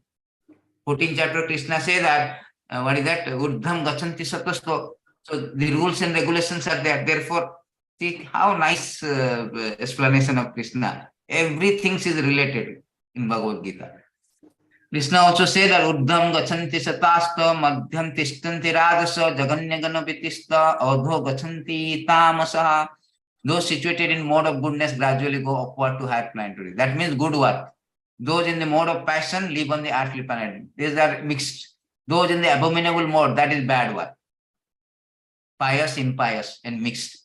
A: Krishna says that, what is that? Urdham gachanti satasto. So the rules and regulations are there. Therefore, see how nice explanation of Krishna. Everything is related in Bhagavad Gita. Krishna also says that Urdham gachanti satasta, madhyam tishtanti rajasa, jaganyagana vitista, adho gachanti tamasa. Those situated in mode of goodness gradually go upward to higher planetary. That means good work. Those in the mode of passion live on the earthly planet. These are mixed. Those in the abominable mode, that is bad work. Pious, impious, and mixed.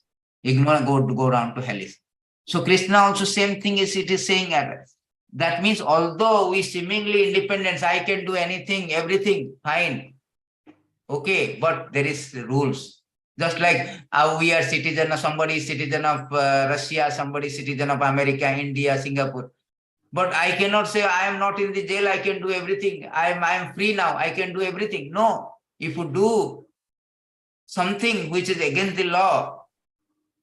A: Ignorant go down to hellish. So Krishna also same thing is it is saying that means although we seemingly independent, I can do anything, everything, fine. Okay, but there is rules. Just like we are citizen of somebody is citizen of Russia, somebody is citizen of America, India, Singapore. But I cannot say I am not in the jail, I can do everything. I am free now, I can do everything. No. If you do something which is against the law,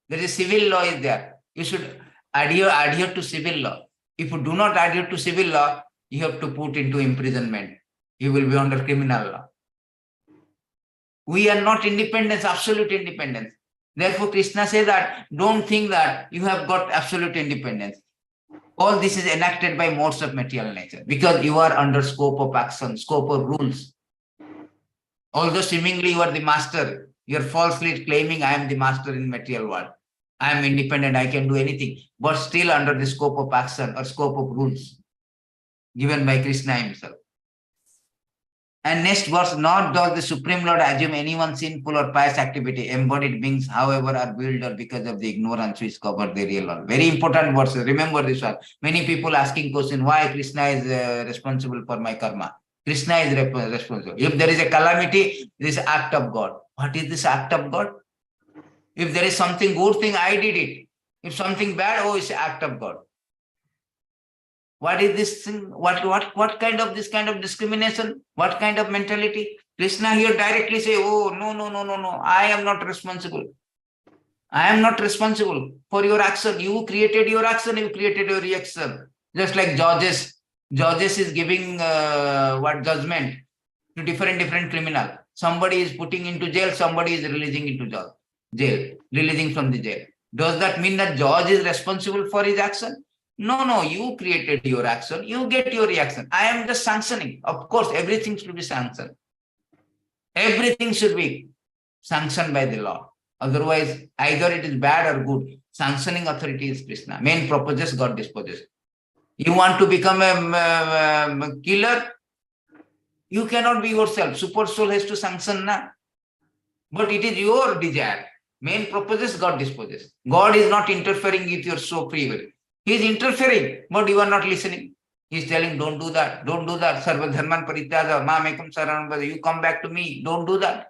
A: there is civil law is there. You should adhere to civil law. If you do not adhere to civil law, you have to put into imprisonment. You will be under criminal law. We are not independence, absolute independence. Therefore, Krishna says that don't think that you have got absolute independence. All this is enacted by modes of material nature because you are under scope of action, scope of rules. Although seemingly you are the master, you are falsely claiming I am the master in material world. I am independent, I can do anything, but still under the scope of action or scope of rules given by Krishna himself. And next verse, nor does the Supreme Lord assume anyone sinful or pious activity. Embodied beings, however, are built or because of the ignorance which cover the real world. Very important verse. Remember this one. Many people asking question, why Krishna is responsible for my karma? Krishna is responsible. If there is a calamity, this is act of God. What is this act of God? If there is something good thing, I did it. If something bad, oh, it's act of God. What is this thing? What kind of this kind of discrimination? What kind of mentality? Krishna here directly say, oh, no. I am not responsible. I am not responsible for your action. You created your action, you created your reaction. Just like judges. Judges is giving judgment to different criminal. Somebody is putting into jail, somebody is releasing into jail, releasing from the jail. Does that mean that judge is responsible for his action? No, you created your action, you get your reaction. I am just sanctioning. Of course, everything should be sanctioned. Everything should be sanctioned by the law. Otherwise, either it is bad or good. Sanctioning authority is Krishna. Men proposes, God disposes. You want to become a killer? You cannot be yourself. Super soul has to sanction now. But it is your desire. Men proposes, God disposes. God is not interfering with your soul free will. He is interfering, but you are not listening. He is telling, don't do that, don't do that. Sarva dharman parityaja, mamekam saranam bhaja. You come back to me, don't do that.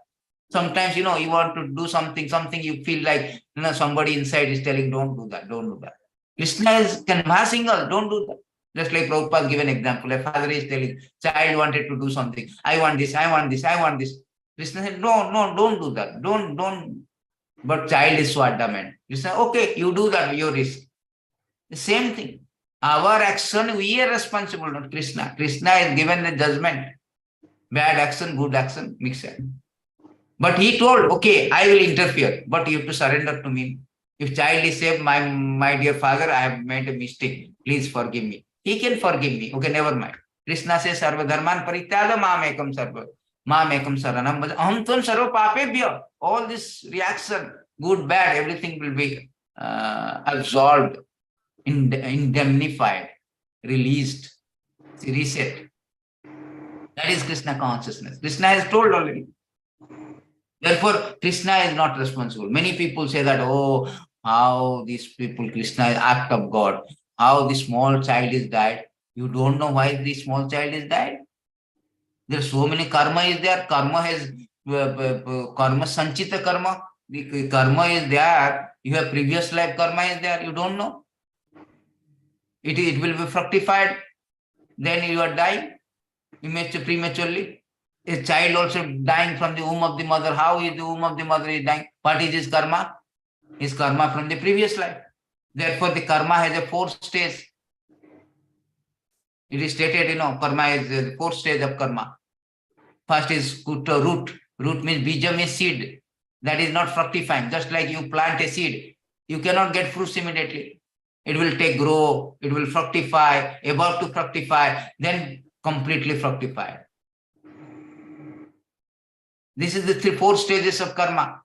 A: Sometimes, you want to do something you feel like, somebody inside is telling, don't do that, don't do that. Krishna is canvassing us, don't do that. Just like Prabhupada given example, a father is telling, child wanted to do something. I want this, I want this, I want this. Krishna said, no, don't do that. Don't. But child is so adamant. Krishna, okay, you do that, your risk. The same thing. Our action, we are responsible, not Krishna. Krishna is given the judgment. Bad action, good action, mixed. But he told, okay, I will interfere, but you have to surrender to me. If child is saved, my dear father, I have made a mistake. Please forgive me. He can forgive me. Okay, never mind. Krishna says, Sarva Dharman Parityada Mam Ekam Sarva. Mam Ekam Saranam Bhaja. Aham Tvam Sarva Papebhya. All this reaction, good, bad, everything will be absolved, indemnified, released, reset. That is Krishna consciousness. Krishna has told already. Therefore, Krishna is not responsible. Many people say that, oh, how these people, Krishna is act of God, how the small child is died. You don't know why the small child is died? There are so many karma is there. Karma has, karma, sanchita karma. The karma is there. You have previous life karma is there. You don't know. It will be fructified. Then you are dying prematurely. A child also dying from the womb of the mother. How is the womb of the mother is dying? What is his karma? His karma from the previous life. Therefore, the karma has a 4 stage. It is stated, karma is the 4th stage of karma. First is root. Root means bija means seed. That is not fructifying. Just like you plant a seed, you cannot get fruits immediately. It will grow, it will fructify, about to fructify, then completely fructify. This is the 4 stages of karma.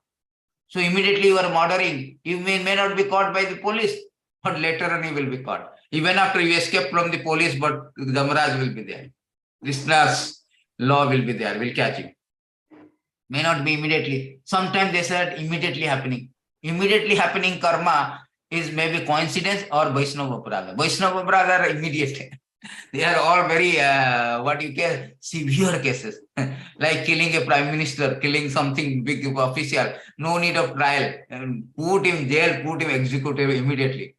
A: So immediately you are murdering. You may not be caught by the police, but later on you will be caught. Even after you escape from the police, but Dhamaraj will be there. Krishna's law will be there, will catch you. May not be immediately. Sometimes they said immediately happening. Immediately happening karma is maybe coincidence or Vaishnava Aparadha. Vaishnava Aparadha are immediate. They are all very, severe cases. Like killing a prime minister, killing something big official. No need of trial. Put him jail, put him executed immediately.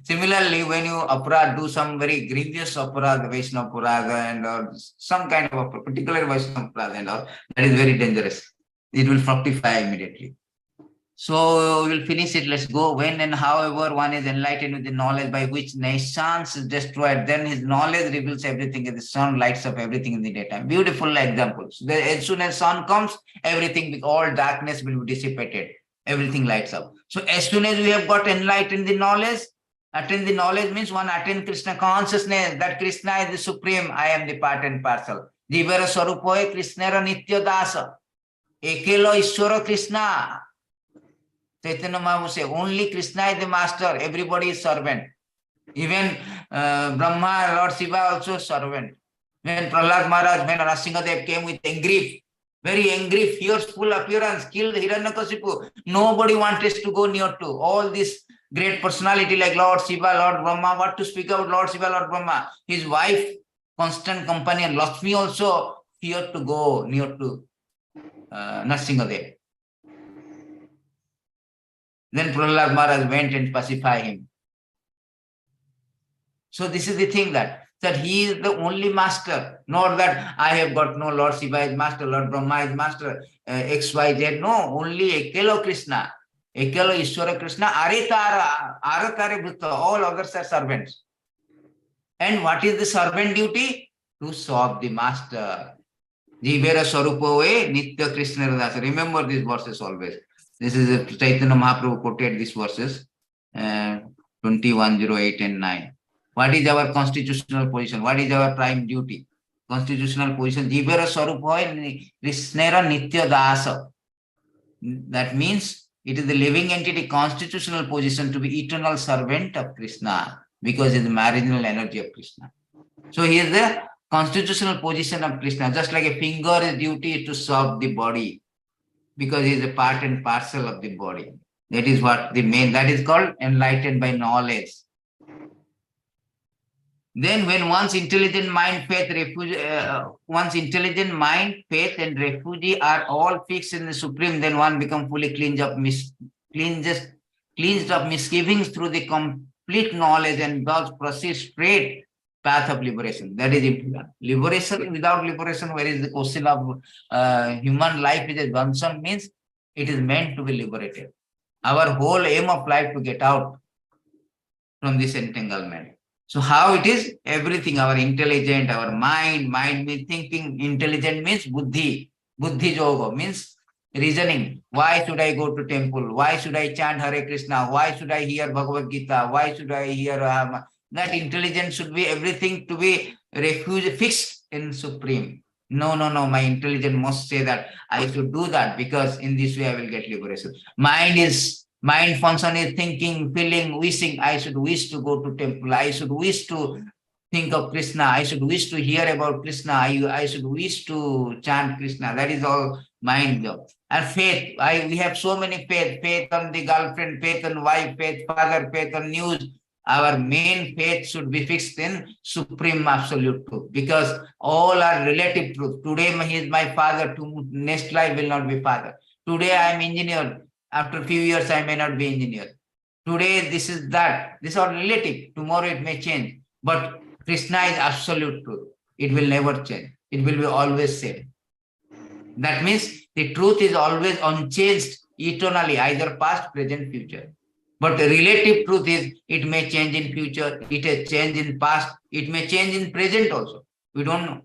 A: Similarly, when you do some very grievous aparadha, Vaishnava Aparadha and some kind of a particular Vaishnava Aparadha and all, that is very dangerous. It will fructify immediately. So we'll finish it. Let's go. When and however one is enlightened with the knowledge by which nations is destroyed, then his knowledge reveals everything. The sun lights up everything in the daytime. Beautiful examples. As soon as sun comes, everything with all darkness will be dissipated. Everything lights up. So as soon as we have got enlightened the knowledge, attain the knowledge means one attain Krishna consciousness, that Krishna is the supreme, I am the part and parcel. Jivara Swarupoe Krishnara Nitya Dasa. Ekelo Ishwara Krishna. Chaitanya Mahaprabhu says, only Krishna is the master, everybody is servant. Even Brahma, Lord Shiva also servant. When Prahlad Maharaj, when Narasimhadev came with angry, very angry, fearful appearance, killed Hiranyakasipu, nobody wanted to go near to. All this great personality like Lord Shiva, Lord Brahma, what to speak about Lord Shiva, Lord Brahma. His wife, constant companion, Lakshmi also feared to go near to Narasimhadev. Then Prahlad Maharaj went and pacified him. So this is the thing that he is the only master, not that I have got no Lord Shiva is master, Lord Brahma is master, X, Y, Z. No, only Ekelo Krishna, Ekelo Ishwara Krishna, Aratare Bhutta, all others are servants. And what is the servant duty? To serve the master. Jivera Swarupoe Nitya Krishna Radasa. Remember these verses always. This is Chaitanya Mahaprabhu quoted these verses, 21:08 and 9. What is our constitutional position? What is our prime duty? Constitutional position, Jivara Swarupoe Krishnera Nitya Dasa. That means it is the living entity constitutional position to be eternal servant of Krishna, because it is the marginal energy of Krishna. So he is the constitutional position of Krishna, just like a finger's duty is to serve the body, because he is a part and parcel of the body. That is what the main, that is called enlightened by knowledge. Then when one's intelligent mind, faith, and refugee are all fixed in the Supreme, then one becomes fully cleansed of misgivings through the complete knowledge, and thus proceed straight path of liberation. That is important. Liberation, without liberation, where is the question of human life is a Johnson, means it is meant to be liberated. Our whole aim of life to get out from this entanglement. So how it is? Everything, our intelligent, our mind means thinking, intelligent means buddhi. Buddhi yoga means reasoning. Why should I go to temple? Why should I chant Hare Krishna? Why should I hear Bhagavad Gita? Why should I hear that intelligence should be everything to be fixed in Supreme. No, no, no. My intelligence must say that I should do that because in this way I will get liberation. Mind function is thinking, feeling, wishing. I should wish to go to temple. I should wish to think of Krishna. I should wish to hear about Krishna. I should wish to chant Krishna. That is all mind job. And faith. We have so many faith. Faith on the girlfriend, faith on wife, faith father, faith on news. Our main faith should be fixed in supreme absolute truth, because all are relative truth. Today he is my father, next life will not be father. Today I am engineer, after a few years I may not be engineer. Today this is that. These are relative. Tomorrow it may change. But Krishna is absolute truth. It will never change. It will be always same. That means the truth is always unchanged eternally, either past, present, future. But the relative truth is it may change in future, it has changed in past, it may change in present also. We don't know.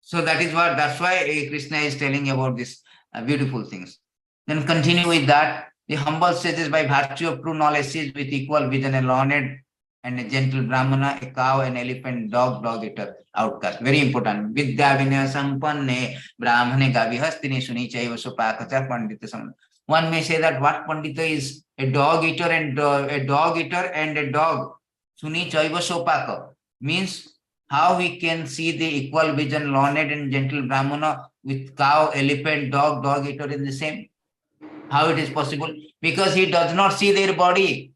A: So that's why Krishna is telling about these beautiful things. Then continue with that. The humble sages by virtue of true knowledge sees with equal vision a learned and a gentle brahmana, a cow, an elephant, dog eater, outcast. Very important. Vidya vinaya sampanne brahmane gavi hastini suni chaiva supakacha pandita samana. One may say that what pandita is a dog eater and a dog. Suni chaiva sopaka means how we can see the equal vision, learned and gentle brahmana with cow, elephant, dog eater in the same. How it is possible? Because he does not see their body.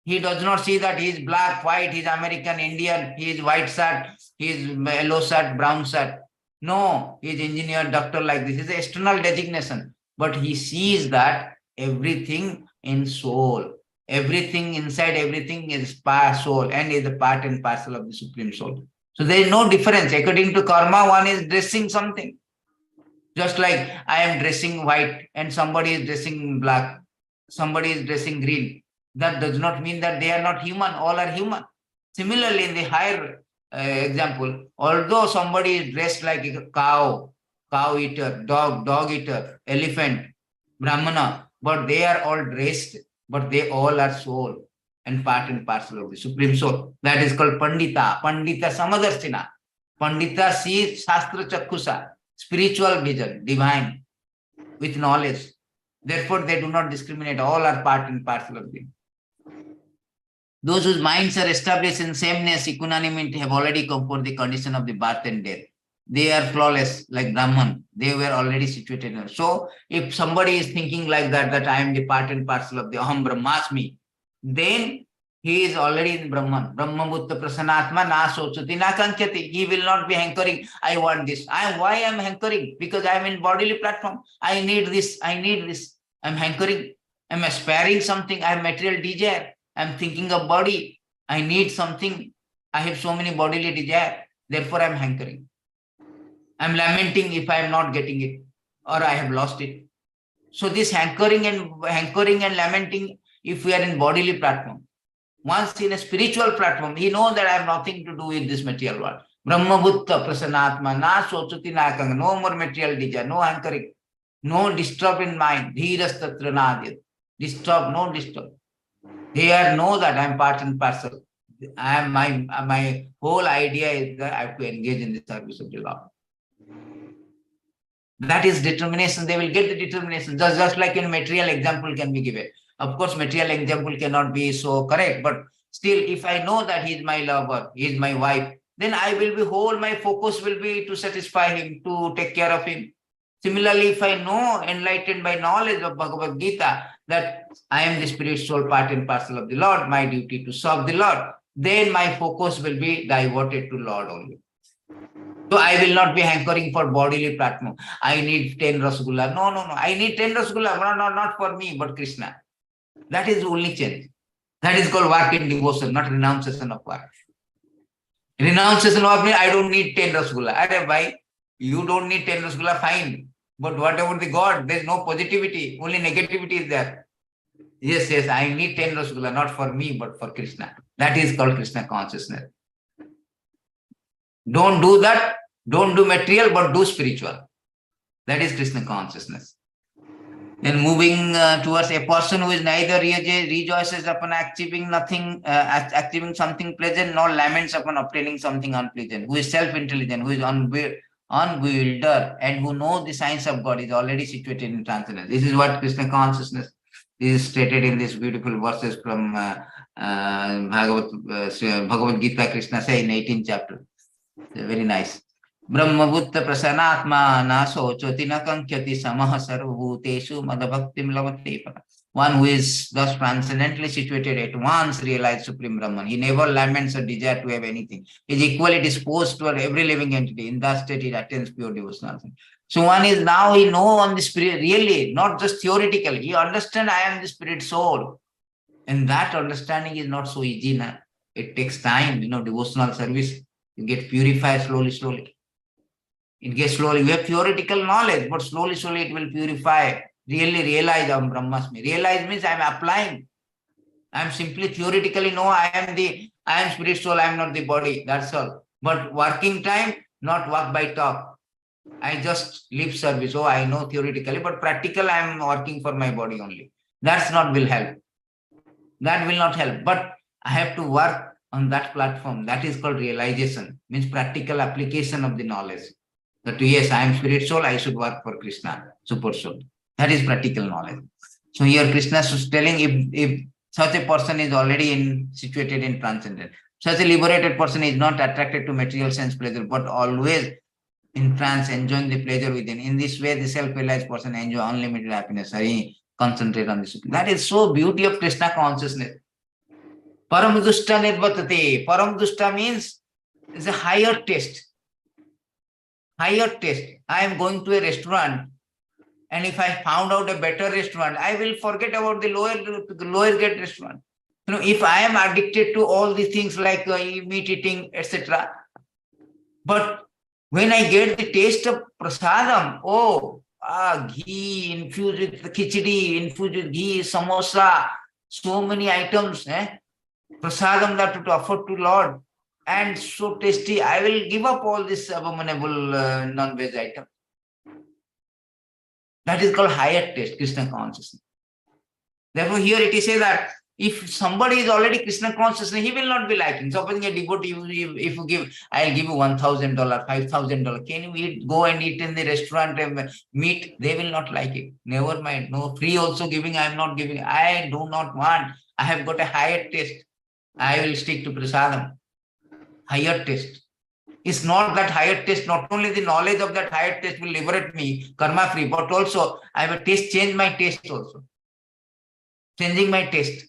A: He does not see that he is black, white, he is American, Indian, he is white shirt, he is yellow shirt, brown shirt. No, he is engineer, doctor, like this. It is an external designation. But he sees that everything in soul. Everything inside everything is soul and is a part and parcel of the Supreme Soul. So there is no difference. According to karma, one is dressing something. Just like I am dressing white and somebody is dressing black, somebody is dressing green. That does not mean that they are not human. All are human. Similarly, in the higher example, although somebody is dressed like a cow eater, dog eater, elephant, brahmana, but they are all dressed, but they all are soul and part and parcel of the Supreme Soul. That is called Pandita. Pandita Samadarshina. Pandita sees Shastra Chakshusa, spiritual vision, divine, with knowledge. Therefore, they do not discriminate. All are part and parcel of the. Those whose minds are established in sameness, equanimity, have already come for the condition of the birth and death. They are flawless, like Brahman. They were already situated. So, if somebody is thinking like that I am the part and parcel of the Aham Brahmasmi, then he is already in Brahman. Brahma Bhutta Prasanatma na sochati na kankyati. He will not be hankering, I want this. Why I am hankering? Because I am in bodily platform. I need this. I am hankering. I am aspiring something. I have material desire. I am thinking of body. I need something. I have so many bodily desire. Therefore, I am hankering. I am lamenting if I am not getting it or I have lost it. So this hankering and lamenting, if we are in bodily platform. Once in a spiritual platform, he knows that I have nothing to do with this material world. Brahma Bhutta Prasanatma na sochuti na kanga. No more material desire, no hankering, no disturb in mind. Dhiras tatra nadyat. Disturb, no disturb. Here know that I am part and parcel. I am my whole idea is that I have to engage in the service of the Lord. That is determination. They will get the determination. Just like in material example can be given. Of course, material example cannot be so correct, but still, if I know that he is my lover, he is my wife, then I will be whole, my focus will be to satisfy him, to take care of him. Similarly, if I know, enlightened by knowledge of Bhagavad Gita, that I am the spirit soul part and parcel of the Lord, my duty to serve the Lord, then my focus will be diverted to Lord only. So I will not be hankering for bodily platform. I need 10 Rasgulla. No. I need 10 Rasgulla. Not for me, but Krishna. That is the only change. That is called work in devotion, not renunciation of work. Renunciation of me, I don't need 10 Rasgulla. Why? You don't need 10 Rasgulla, fine. But what about the God? There is no positivity, only negativity is there. Yes, I need 10 Rasgulla, not for me, but for Krishna. That is called Krishna consciousness. Don't do that. Don't do material, but do spiritual. That is Krishna consciousness. Then moving towards a person who is neither rejoices upon achieving nothing, achieving something pleasant, nor laments upon obtaining something unpleasant, who is self-intelligent, who is unwielder, and who knows the science of God, is already situated in transcendence. This is what Krishna consciousness is stated in these beautiful verses from Bhagavad Gita. Kṛṣṇa says in 18th chapter. Very nice. Brahmabhutta prasanatma naso chotina kankyati samaha sarvabhuteshu madabhaktim lavate pada. One who is thus transcendently situated at once realized Supreme Brahman. He never laments or desires to have anything. He is equally disposed toward every living entity. In that state, he attains pure devotional. So one is now, he know on the spirit, really, not just theoretically. He understands I am the spirit soul. And that understanding is not so easy now. It takes time, devotional service. You get purified slowly. It gets slowly. We have theoretical knowledge, but slowly it will purify. Really realize I am Brahmasmi. Realize means I am applying. I am simply theoretically know I am spirit soul, I am not the body. That's all. But working time, not work by talk. I just lip service. Oh, I know theoretically, but practical I am working for my body only. That's not will help. That will not help. But I have to work on that platform. That is called realization. Means practical application of the knowledge. That yes, I am spirit soul, I should work for Kṛṣṇa, super soul. That is practical knowledge. So here Kṛṣṇa is telling if such a person is already situated in transcendence, such a liberated person is not attracted to material sense pleasure, but always in trance, enjoying the pleasure within. In this way, the self-realized person enjoy unlimited happiness. He concentrate on this. That is so beauty of Kṛṣṇa consciousness. Param dushta nirvatate. Param dushta means it's a higher taste. Higher taste. I am going to a restaurant, and if I found out a better restaurant, I will forget about the lower grade restaurant. If I am addicted to all these things like meat eating, etc. But when I get the taste of prasadam, ghee infused with khichdi, infused with ghee, samosa, so many items, prasadam that to offer to Lord, and so tasty, I will give up all this abominable non-veg item. That is called higher taste, Kṛṣṇa consciousness. Therefore, here it is said that if somebody is already Kṛṣṇa consciousness, he will not be liking. Supposing a devotee, if you give, I'll give you $1,000, $5,000. Can you go and eat in the restaurant and meat? They will not like it. Never mind. No, free also giving, I am not giving. I do not want. I have got a higher taste. I will stick to prasadam. Higher taste. It's not that higher taste, not only the knowledge of that higher taste will liberate me, karma free, but also I have a taste, change my taste also. Changing my taste.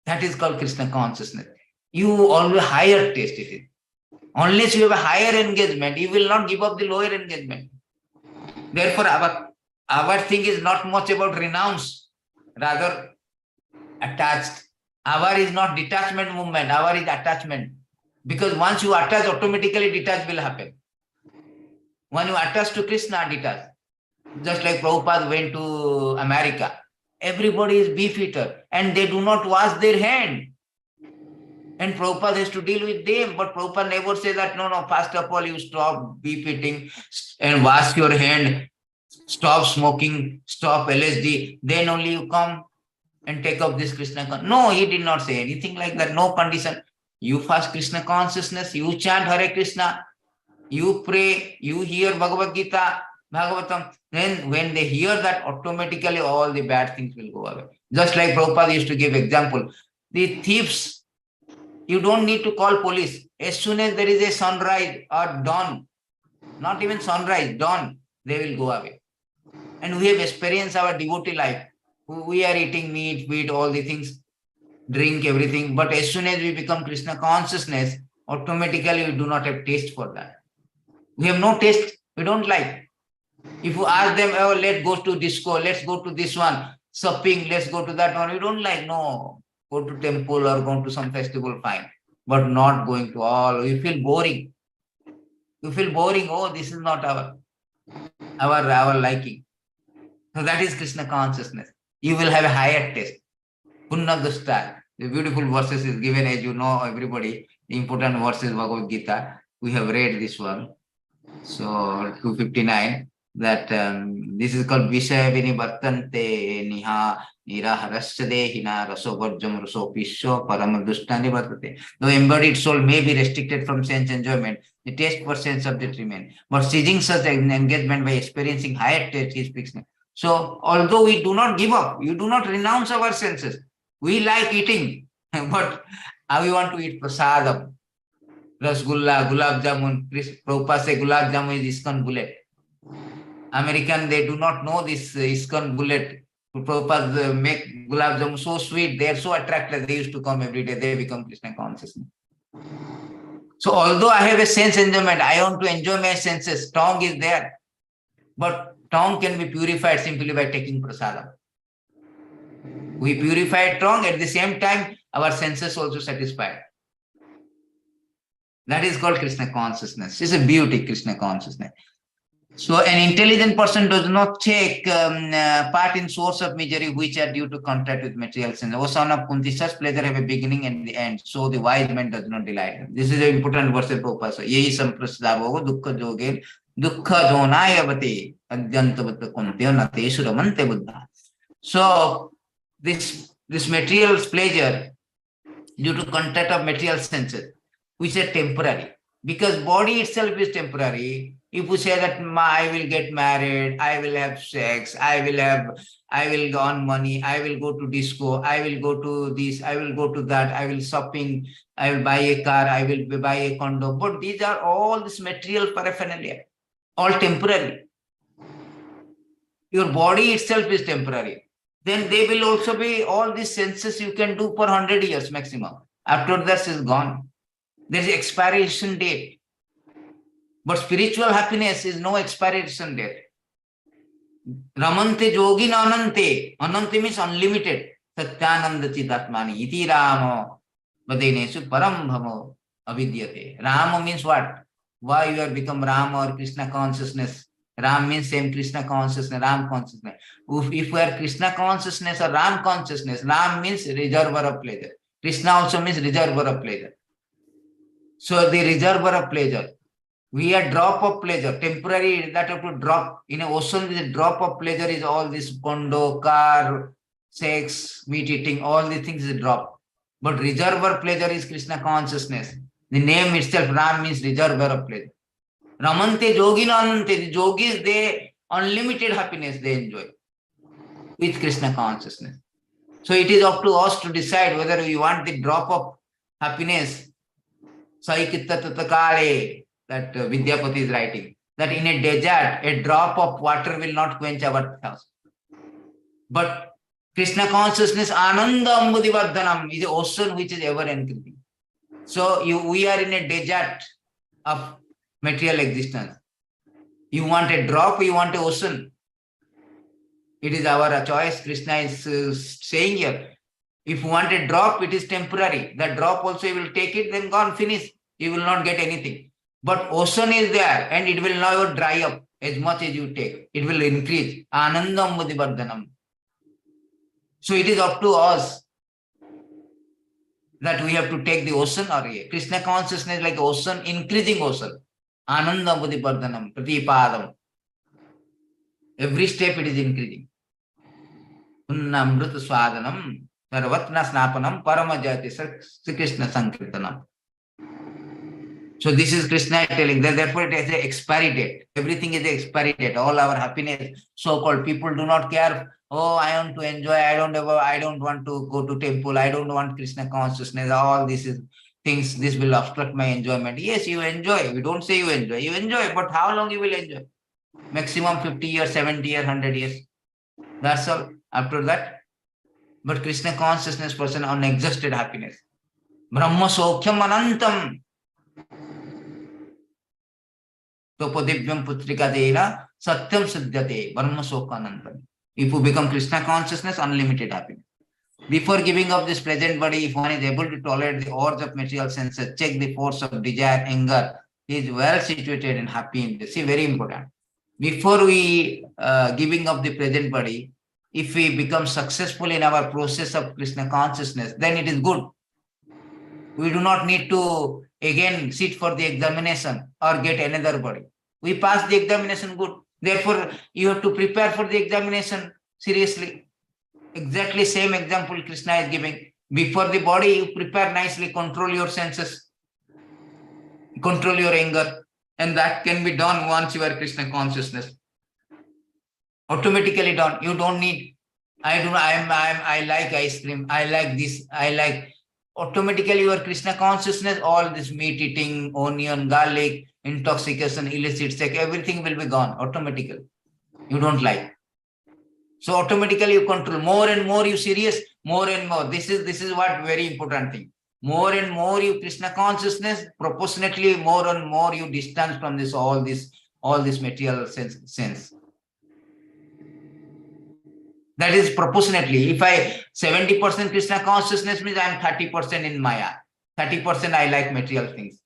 A: That is called Kṛṣṇa consciousness. You always higher taste it is. Unless you have a higher engagement, you will not give up the lower engagement. Therefore, our thing is not much about renounce, rather attached. Our is not detachment movement, our is attachment. Because once you attach, automatically detach will happen. When you attach to Kṛṣṇa, detach. Just like Prabhupada went to America. Everybody is beef eater and they do not wash their hand. And Prabhupada has to deal with them. But Prabhupada never says that, no, first of all, you stop beef eating and wash your hand, stop smoking, stop LSD. Then only you come and take up this Kṛṣṇa. No, he did not say anything like that. No condition. You fast Kṛṣṇa consciousness, you chant Hare Krishna, you pray, you hear Bhagavad Gita, Bhagavatam. Then when they hear that, automatically all the bad things will go away. Just like Prabhupada used to give example. The thieves, you don't need to call police. As soon as there is a sunrise or dawn, not even sunrise, dawn, they will go away. And we have experienced our devotee life. We are eating meat, all the things, drink everything. But as soon as we become Kṛṣṇa consciousness, automatically we do not have taste for that. We have no taste. We don't like. If you ask them, oh, let's go to disco, let's go to this one, shopping, let's go to that one. We don't like. No, go to temple or go to some festival, fine. But not going to all. You feel boring. You feel boring. Oh, this is not our liking. So that is Kṛṣṇa consciousness. You will have a higher taste. Punna dushta. The beautiful verses is given, as you know, everybody. The important verses Bhagavad Gita. We have read this one. So 259, that this is called Vishaya Vinivartante Niha Niraharasya Hina Rasovarjam Rasopisho Paramadustani Vartate. Though embodied soul may be restricted from sense enjoyment, the taste for sense subject remain. But seizing such an engagement by experiencing higher taste is fixed. So although we do not give up, you do not renounce our senses. We like eating, but we want to eat prasadam. Rasgulla, Gulab Jamun, Prabhupada say Gulab Jamun is ISKCON bullet. American, they do not know this ISKCON bullet. Prabhupada make Gulab Jamun so sweet, they are so attractive, they used to come every day, they become Krishna consciousness. So although I have a sense enjoyment, I want to enjoy my senses, tongue is there. But tongue can be purified simply by taking prasadam. We purify tongue, at the same time, our senses also satisfied. That is called Krishna consciousness. It's a beauty, Krishna consciousness. So an intelligent person does not take part in source of misery which are due to contact with material sense. O son of Kunti, such pleasure have a beginning and the end. So the wise man does not delight. This is an important verse of Prabhupada. Yehi samprasdavo dukkha joge dukkha jonayavate adyantavata kuntyo nateshuramante buddha. So this material pleasure due to contact of material senses, which are temporary, because body itself is temporary. If you say that I will get married, I will have sex, I will go on money, I will go to disco, I will go to this, I will go to that, I will shopping, I will buy a car, I will buy a condo. But these are all this material paraphernalia, all temporary. Your body itself is temporary. Then they will also be all these senses you can do for 100 years maximum. After that is gone. There is expiration date. But spiritual happiness is no expiration date. Ramante Jogin Anante. Anante means unlimited. Satyananda Chidatmani. Iti Rama Vadenesu Param Bhamo Avidyate. Rama means what? Why you have become Rama or Krishna consciousness? Ram means same Krishna consciousness, Ram consciousness. If we are Krishna consciousness or Ram consciousness, Ram means reservoir of pleasure. Krishna also means reservoir of pleasure. So the reservoir of pleasure. We are drop of pleasure, temporary, that have to drop. In an ocean, the drop of pleasure is all this condo, car, sex, meat eating, all these things is a drop. But reservoir pleasure is Krishna consciousness. The name itself, Ram, means reservoir of pleasure. Ramante Jogina Anante, the yogis, they unlimited happiness they enjoy with Krishna consciousness. So it is up to us to decide whether we want the drop of happiness. Saikitta Tatakale, that Vidyapati is writing, that in a desert, a drop of water will not quench our thirst. But Krishna consciousness, Ananda Ambudivardhanam, is the ocean which is ever increasing. So we are in a desert of material existence. You want a drop, you want an ocean. It is our choice. Krishna is saying here. If you want a drop, it is temporary. That drop also you will take it, then gone, finish. You will not get anything. But ocean is there and it will never dry up as much as you take. It will increase. Anandam Mudivardhanam. So it is up to us that we have to take the ocean or a Krishna consciousness like ocean, increasing ocean. Anandam Mudivardhanam, Pratipadam. Every step it is increasing. Punnamrita Swadanam, Sarvatna Snapanam, Paramajati, Sri Krishna Sankirtanam. So this is Krishna telling that, therefore it has an expiry date. Everything is an expiry date. All our happiness, so-called people do not care. Oh, I want to enjoy. I don't want to go to temple. I don't want Krishna consciousness. All this is things. This will obstruct my enjoyment. Yes, you enjoy. We don't say you enjoy. You enjoy, but how long you will enjoy? Maximum 50 years, 70 years, 100 years. That's all. After that, but Krishna consciousness person unexhausted happiness. Brahma Sokhyam Anantam. Topodivyam Putrika Dela Satyam Siddhate Brahma Sokanantam. If you become Krishna consciousness, unlimited happiness. Before giving up this present body, if one is able to tolerate the urge of material senses, check the force of desire, anger, he is well situated and happy in this. See, very important. Before we giving up the present body, if we become successful in our process of Krishna consciousness, then it is good. We do not need to again sit for the examination or get another body. We passed the examination good. Therefore, you have to prepare for the examination seriously. Exactly same example Kṛṣṇa is giving. Before the body, you prepare nicely, control your senses, control your anger, and that can be done once you are Kṛṣṇa consciousness. Automatically done. You don't need, I like ice cream, I like this, I like. Automatically your Kṛṣṇa consciousness, all this meat eating, onion, garlic, intoxication, illicit sex, everything will be gone automatically. You don't like. So automatically you control. More and more you serious, more and more. This is what very important thing. More and more you Kṛṣṇa consciousness, proportionately more and more you distance from this all this material sense. That is proportionately. If I 70% Kṛṣṇa consciousness means I am 30% in Maya. 30% I like material things,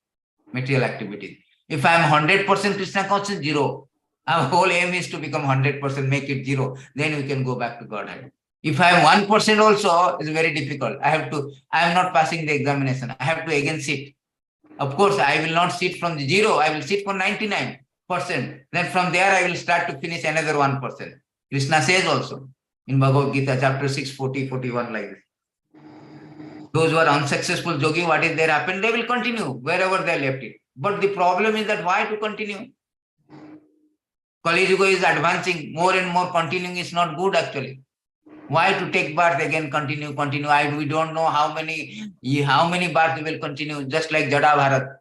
A: material activities. If I am 100% Kṛṣṇa consciousness, zero. Our whole aim is to become 100%, make it zero. Then we can go back to Godhead. If I am 1% also, it's very difficult. I am not passing the examination. I have to again sit. Of course, I will not sit from the zero. I will sit for 99%. Then from there, I will start to finish another 1%. Kṛṣṇa says also in Bhagavad Gita, chapter 6, 40, 41, like this. Those who are unsuccessful yogi, what is there happened? They will continue wherever they left it. But the problem is that why to continue? Kali Yuga is advancing, more and more continuing is not good actually. Why to take birth again, continue? We don't know how many births will continue, just like Jada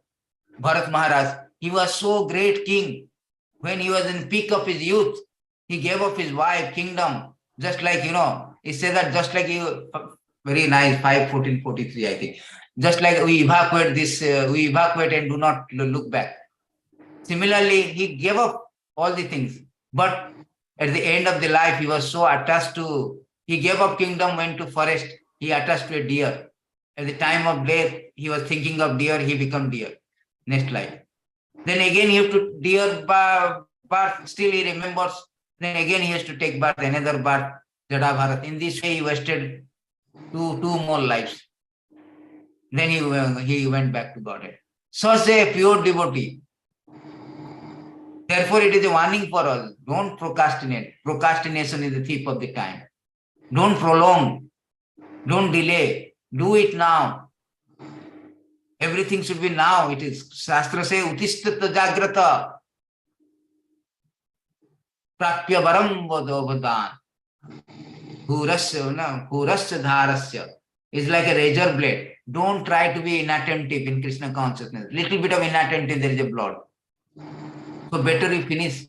A: Bharat Maharaj. He was so great king. When he was in peak of his youth, he gave up his wife, kingdom, just like, he said that just like you, very nice, 5/14/43, I think. Just like we evacuate and do not look back. Similarly, he gave up all the things. But at the end of the life, he was so attached to, he gave up kingdom, went to forest, he attached to a deer. At the time of death, he was thinking of deer, he became deer. Next life. Then again, he have to deer birth, still he remembers. Then again, he has to take birth, another birth, Jada Bharat. In this way, he wasted two more lives. Then he went back to Godhead. Such a pure devotee. Therefore, it is a warning for us. Don't procrastinate. Procrastination is the thief of the time. Don't prolong. Don't delay. Do it now. Everything should be now. It is Shastra say, Utistata Jagrata. Prapya Varam Vadovadan. Kurasya Dharasya. It's like a razor blade. Don't try to be inattentive in Kṛṣṇa consciousness. Little bit of inattentive, there is a blood. So better you finish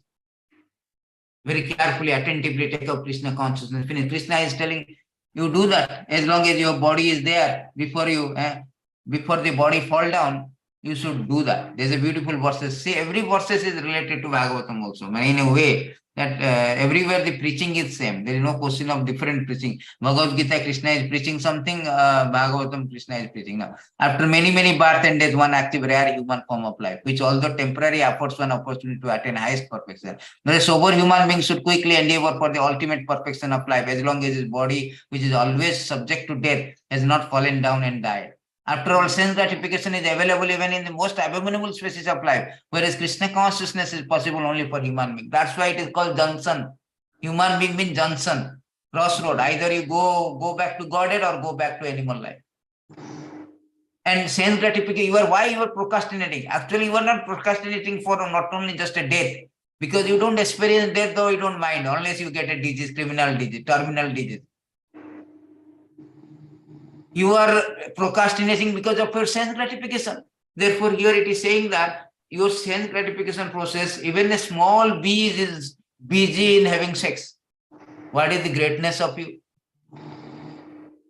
A: very carefully, attentively, take up Kṛṣṇa consciousness. Finish. Kṛṣṇa is telling you do that as long as your body is there before the body fall down. You should do that. There's a beautiful verses. See, every verses is related to Bhagavatam also. In a way that everywhere the preaching is same. There is no question of different preaching. Bhagavad Gita, Kṛṣṇa is preaching something. Bhagavatam, Kṛṣṇa is preaching. Now, after many births and death, one active rare human form of life, which although temporary affords one opportunity to attain highest perfection. But a sober human being should quickly endeavor for the ultimate perfection of life, as long as his body, which is always subject to death, has not fallen down and died. After all, sense gratification is available even in the most abominable species of life, whereas Kṛṣṇa consciousness is possible only for human being. That's why it is called junction. Human being means junction, crossroad. Either you go back to Godhead or go back to animal life. And sense gratification, why you are procrastinating? Actually, you are not procrastinating for not only just a death, because you don't experience death, though you don't mind, unless you get a disease, criminal disease, terminal disease. You are procrastinating because of your sense gratification. Therefore, here it is saying that your sense gratification process, even a small bee is busy in having sex. What is the greatness of you?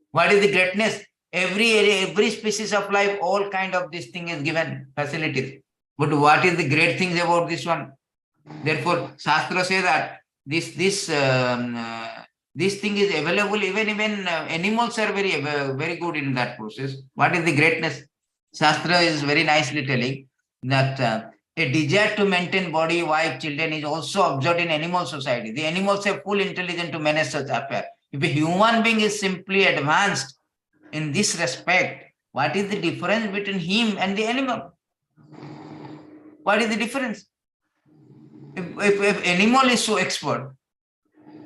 A: What is the greatness? Every species of life, all kind of this thing is given facilities. But what is the great things about this one? Therefore, Shastra says that this thing is available, even animals are very good in that process. What is the greatness? Shastra is very nicely telling that a desire to maintain body, wife, children is also observed in animal society. The animals have full intelligence to manage such affairs. If a human being is simply advanced in this respect, what is the difference between him and the animal? What is the difference? If animal is so expert,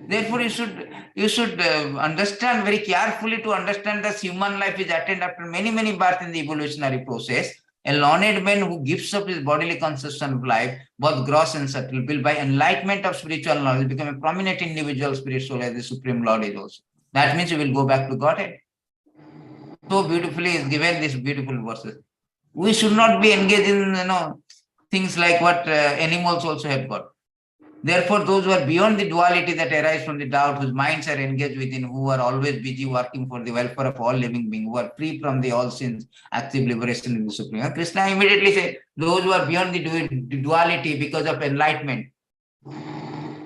A: therefore you should understand very carefully to understand that human life is attained after many births in the evolutionary process. A learned man who gives up his bodily conception of life, both gross and subtle, will by enlightenment of spiritual knowledge become a prominent individual spirit soul as the Supreme Lord is also. That means you will go back to Godhead. So beautifully is given these beautiful verses. We should not be engaged in things like what animals also have got. Therefore, those who are beyond the duality that arise from the doubt, whose minds are engaged within, who are always busy working for the welfare of all living beings, who are free from the all sins, active liberation in the Supreme. Kṛṣṇa immediately says, those who are beyond the duality because of enlightenment,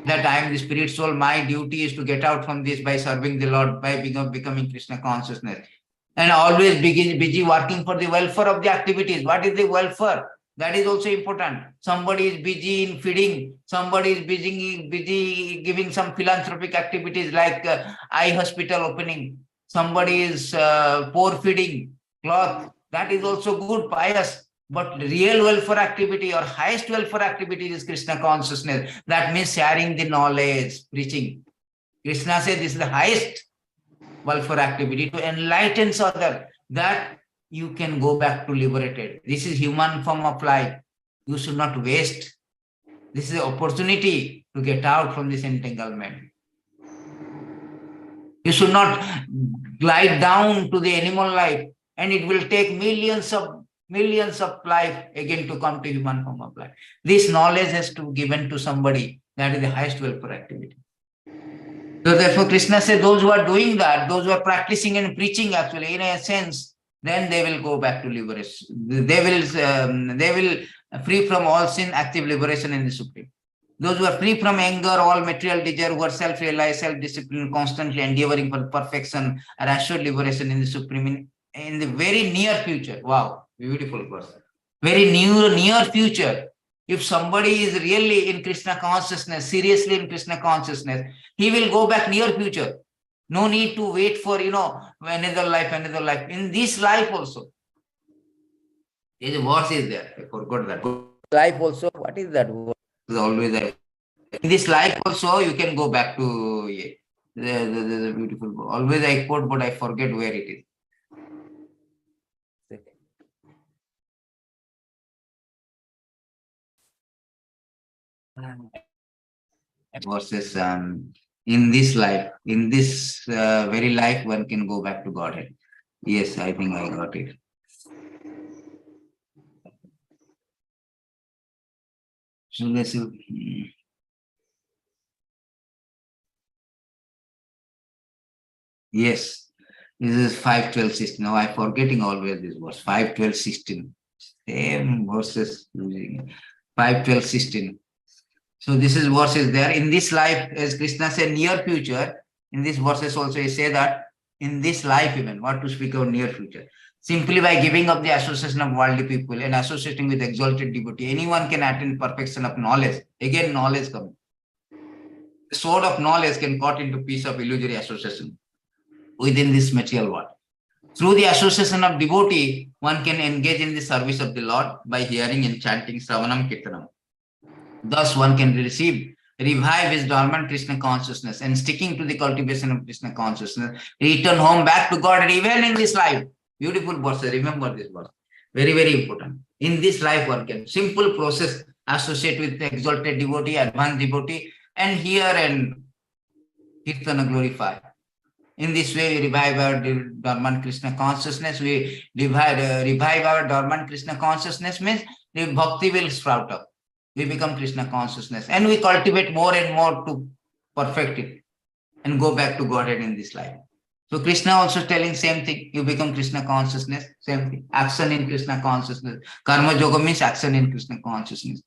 A: that I am the spirit soul, my duty is to get out from this by serving the Lord, by becoming Kṛṣṇa consciousness. And always busy working for the welfare of the activities. What is the welfare? That is also important. Somebody is busy in feeding. Somebody is busy giving some philanthropic activities like eye hospital opening. Somebody is poor feeding, cloth. That is also good, pious. But real welfare activity or highest welfare activity is Kṛṣṇa consciousness. That means sharing the knowledge, preaching. Kṛṣṇa says this is the highest welfare activity to enlighten others, that you can go back to liberated. This is human form of life. You should not waste. This is an opportunity to get out from this entanglement. You should not glide down to the animal life, and it will take millions of life again to come to human form of life. This knowledge has to be given to somebody. That is the highest welfare activity. So therefore, Kṛṣṇa said, those who are doing that, those who are practicing and preaching, actually, in a sense, then they will go back to liberation. They will free from all sin, active liberation in the Supreme. Those who are free from anger, all material desire, who are self-realized, self-disciplined, constantly endeavoring for perfection, are assured liberation in the Supreme in the very near future. Wow, beautiful person. Very near future. If somebody is really in Kṛṣṇa consciousness, seriously in Kṛṣṇa consciousness, he will go back near future. No need to wait for, another life. In this life also. There's a verse is there. I forgot that. Life also, what is that word? It's always there. In this life also, you can go back to the beautiful book. Always I quote, but I forget where it is. Verses in this life, in this very life, one can go back to Godhead. Yes, I think I got it. So this is, yes, this is 5, 12, 16. Now I'm forgetting always this verse. 5, 12, 16. Same verses using 5, 12, 16. So this is verses there. In this life, as Kṛṣṇa said, near future, in these verses also he say that in this life even, what to speak of near future. Simply by giving up the association of worldly people and associating with exalted devotee, anyone can attain perfection of knowledge. Again, knowledge comes. The sword of knowledge can cut into piece of illusory association within this material world. Through the association of devotee, one can engage in the service of the Lord by hearing and chanting Sravanam Kirtanam. Thus, one can revive his dormant Kṛṣṇa consciousness, and sticking to the cultivation of Kṛṣṇa consciousness, return home back to God even in this life. Beautiful verse. Remember this verse. Very, very important. In this life, one can simple process associate with the exalted devotee, advanced devotee, and hear and Kirtana glorify. In this way, we revive our dormant Kṛṣṇa consciousness. We revive our dormant Kṛṣṇa consciousness means the bhakti will sprout up. We become Kṛṣṇa consciousness, and we cultivate more and more to perfect it and go back to Godhead in this life. So Kṛṣṇa also telling same thing. You become Kṛṣṇa consciousness, same thing. Action in Kṛṣṇa consciousness. Karma yoga means action in Kṛṣṇa consciousness.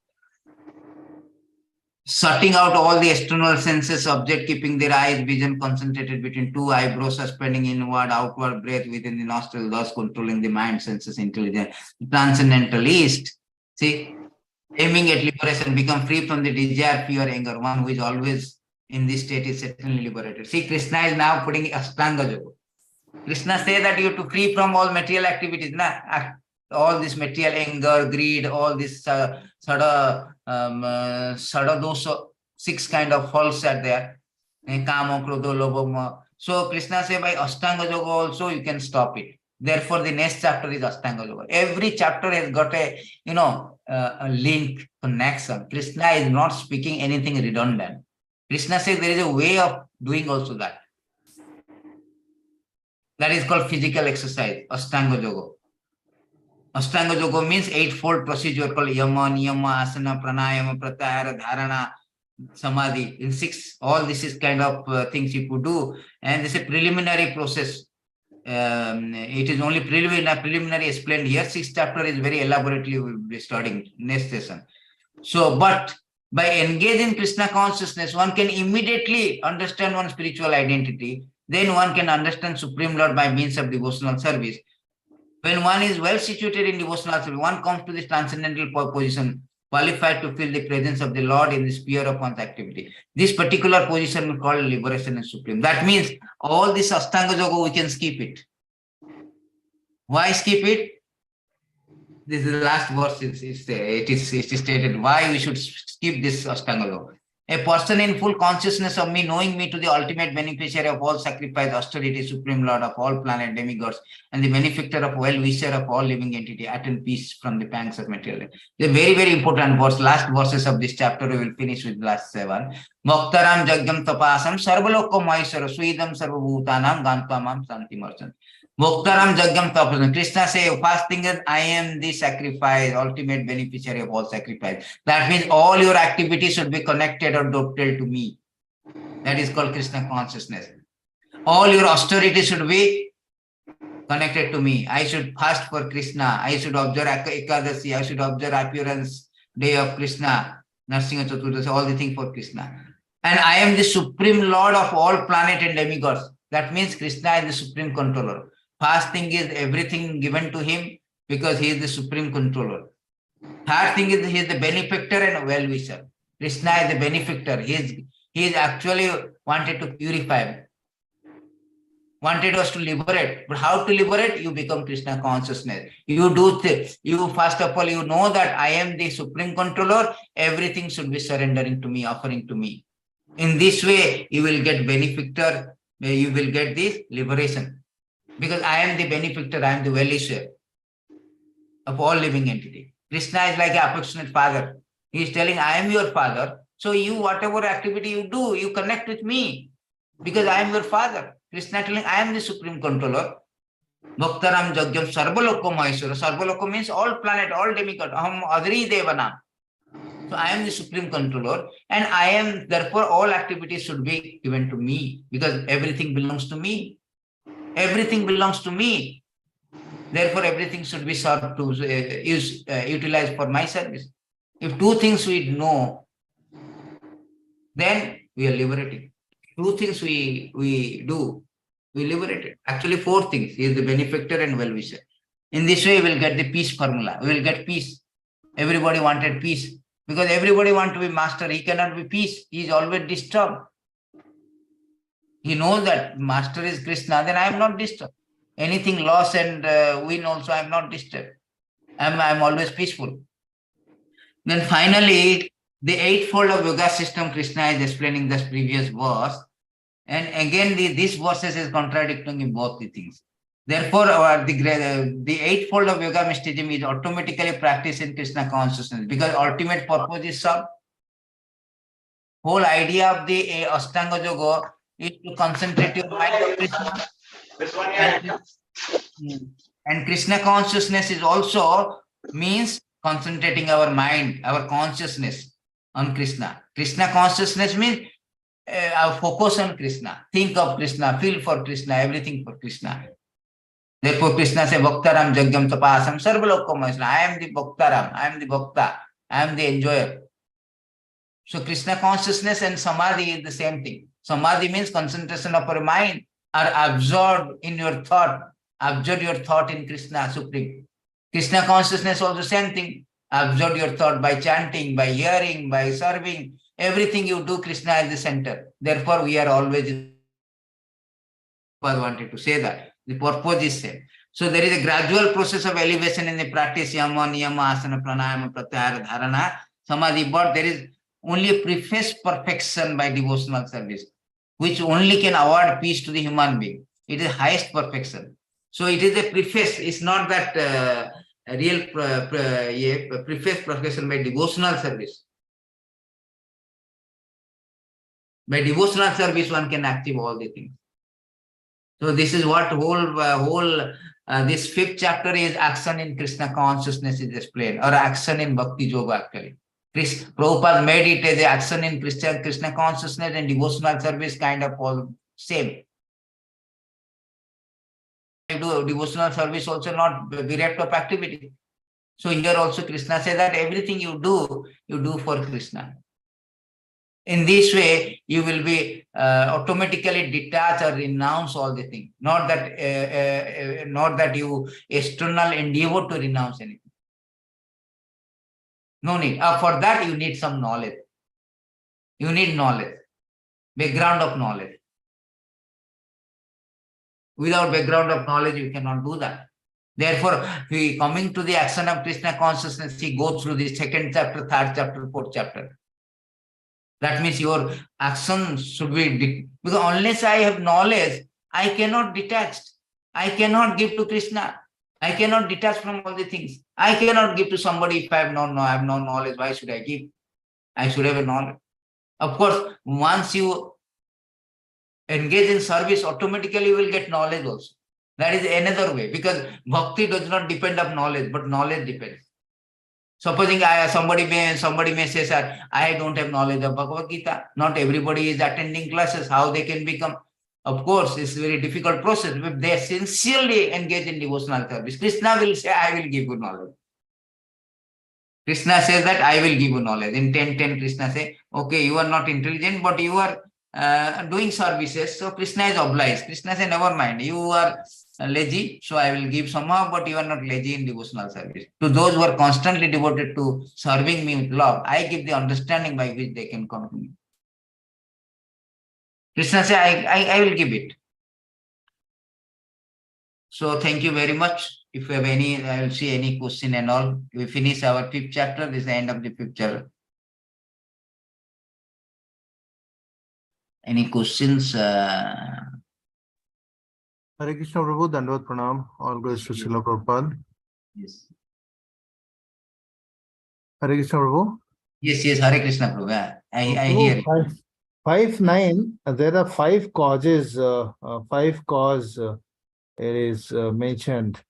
A: Shutting out all the external senses, object, keeping their eyes, vision concentrated between two eyebrows, suspending inward, outward breath within the nostril, thus controlling the mind, senses, intelligence. Transcendentalist, see, aiming at liberation, become free from the desire, fear, anger. One who is always in this state is certainly liberated. See, Kṛṣṇa is now putting Ashtanga Yoga. Kṛṣṇa says that you have to free from all material activities. all this material anger, greed, all this those 6 kind of faults are there. Kama, Krodha, Lobha, Moha. So Krishna says by Ashtanga Yoga also you can stop it. Therefore, the next chapter is Ashtanga Yoga. Every chapter has got a a link, connection. Krishna is not speaking anything redundant. Krishna says there is a way of doing also that. That is called physical exercise, Ashtanga Yoga. Ashtanga Yoga means 8-fold procedure called Yama, Niyama, Asana, Pranayama, Pratyahara, Dharana, Samadhi. In 6, all this is kind of things you could do. And this is a preliminary process. It is only preliminary explained here. 6th chapter is very elaborately we will be studying next session. So, but by engaging Krishna consciousness, one can immediately understand one's spiritual identity. Then one can understand Supreme Lord by means of devotional service. When one is well situated in devotional service, one comes to this transcendental position, qualified to feel the presence of the Lord in the sphere of one's activity. This particular position is called liberation and supreme. That means all this Ashtanga Yoga, we can skip it. Why skip it? This is the last verse. It is stated why we should skip this Ashtanga Yoga. A person in full consciousness of me, knowing me to the ultimate beneficiary of all sacrifice, austerity, supreme Lord of all planet demigods, and the benefactor of well-wisher of all living entity, attain peace from the pangs of material. The very, very important verse, last verses of this chapter, we will finish with last 7. Bhaktaram jagyam tapasam sarvalokko mahisara suidam sarvabhutanam gantvamam santimarsan. Bhaktaram jagyam tapasam. Krishna says, first thing is, I am the sacrifice, ultimate beneficiary of all sacrifice. That means all your activities should be connected or dovetailed to me. That is called Krishna consciousness. All your austerity should be connected to me. I should fast for Krishna. I should observe Ekadasi. I should observe appearance day of Krishna, Narsinga Chaturdasi, all the things for Krishna. And I am the supreme Lord of all planet and demigods. That means Krishna is the supreme controller. First thing is everything given to him because he is the supreme controller. Third thing is he is the benefactor and well-wisher. Krishna is the benefactor. He is actually wanted to purify, wanted us to liberate. But how to liberate? You become Krishna consciousness. You do this. You first of all, you know that I am the supreme controller. Everything should be surrendering to me, offering to me. In this way, you will get benefactor. You will get this liberation. Because I am the benefactor, I am the well-wisher of all living entity. Krishna is like an affectionate father. He is telling, I am your father. So you, whatever activity you do, you connect with me. Because I am your father. Krishna telling, I am the supreme controller. Bhaktaram jagyam sarvalokko maheshwara. Sarvalokko means all planet, all demigod. Aham adri devanam. So I am the supreme controller. And I am, therefore, all activities should be given to me. Because everything belongs to me. Everything belongs to me. Therefore, everything should be served to utilized for my service. If 2 things we know, then we are liberated. 2 things we do, we liberated. Actually, 4 things. He is the benefactor and well-wisher. In this way, we will get the peace formula. We will get peace. Everybody wanted peace. Because everybody wants to be master. He cannot be peace. He is always disturbed. He knows that master is Krishna, then I am not disturbed. Anything loss and win also, I am not disturbed. I am always peaceful. Then finally, the 8-fold of yoga system Krishna is explaining this previous verse. And again, these verses is contradicting in both the things. Therefore, the 8-fold of yoga mysticism is automatically practiced in Krishna consciousness because ultimate purpose is served. Whole idea of the Ashtanga Yoga is to concentrate your mind on Krishna. And Krishna consciousness is also means concentrating our mind, our consciousness on Krishna. Krishna consciousness means our focus on Krishna. Think of Krishna, feel for Krishna, everything for Krishna. Therefore, Krishna says, Bhaktaram jagyam tapasam sarvalokko maheshwara. I am the Bhaktaram, I am the Bhakta, I am the enjoyer. So Krishna consciousness and Samadhi is the same thing. Samadhi means concentration of your mind are absorbed in your thought. Absorb your thought in Krishna Supreme. Krishna consciousness also same thing. Absorb your thought by chanting, by hearing, by serving. Everything you do, Krishna is the center. Therefore, we are always. I wanted to say that. The purpose is same. So there is a gradual process of elevation in the practice, yama, niyama, asana, pranayama, pratyahara, dharana, samadhi, but there is only a preface perfection by devotional service, which only can award peace to the human being. It is highest perfection. So it is a preface, it's not that a real preface perfection by devotional service. By devotional service, one can achieve all the things. So this is what this fifth chapter is action in Krishna consciousness is explained, or action in Bhakti Yoga actually. Prabhupada made it as a action in Krishna consciousness and devotional service kind of all same. Do devotional service also not bereft of activity. So here also Krishna says that everything you do for Krishna. In this way, you will be automatically detach or renounce all the things. Not that you external endeavor to renounce anything. No need. For that, you need some knowledge. You need knowledge, background of knowledge. Without background of knowledge, you cannot do that. Therefore, coming to the action of Krishna consciousness, he goes through the second chapter, third chapter, fourth chapter. That means your action should be, because unless I have knowledge, I cannot detach. I cannot give to Krishna. I cannot detach from all the things. I cannot give to somebody if I have no knowledge. Why should I give? I should have a knowledge. Of course, once you engage in service, automatically you will get knowledge also. That is another way, because bhakti does not depend on knowledge, but knowledge depends. Supposing somebody may say, sir, I don't have knowledge of Bhagavad Gita. Not everybody is attending classes. How they can become? Of course, it's a very difficult process. If they sincerely engage in devotional service, Krishna will say, I will give you knowledge. Krishna says that I will give you knowledge. In 10:10, Krishna say, okay, you are not intelligent, but you are doing services. So Krishna is obliged. Krishna say, never mind. You are lazy, so I will give somehow, but you are not lazy in devotional service. To those who are constantly devoted to serving me with love, I give the understanding by which they can come to me. Krishna say, I will give it. So thank you very much. If you have any, I will see any question and all. We finish our fifth chapter. This is the end of the fifth chapter. Any questions?
B: Hare Krishna Prabhu, Dandavat Pranam, all glories to Srila Prabhupada.
A: Yes.
B: Hare Krishna Prabhu.
A: Yes, Hare Krishna Prabhu. I hear it.
B: 5.9, there are 5 causes, 5 cause it is mentioned.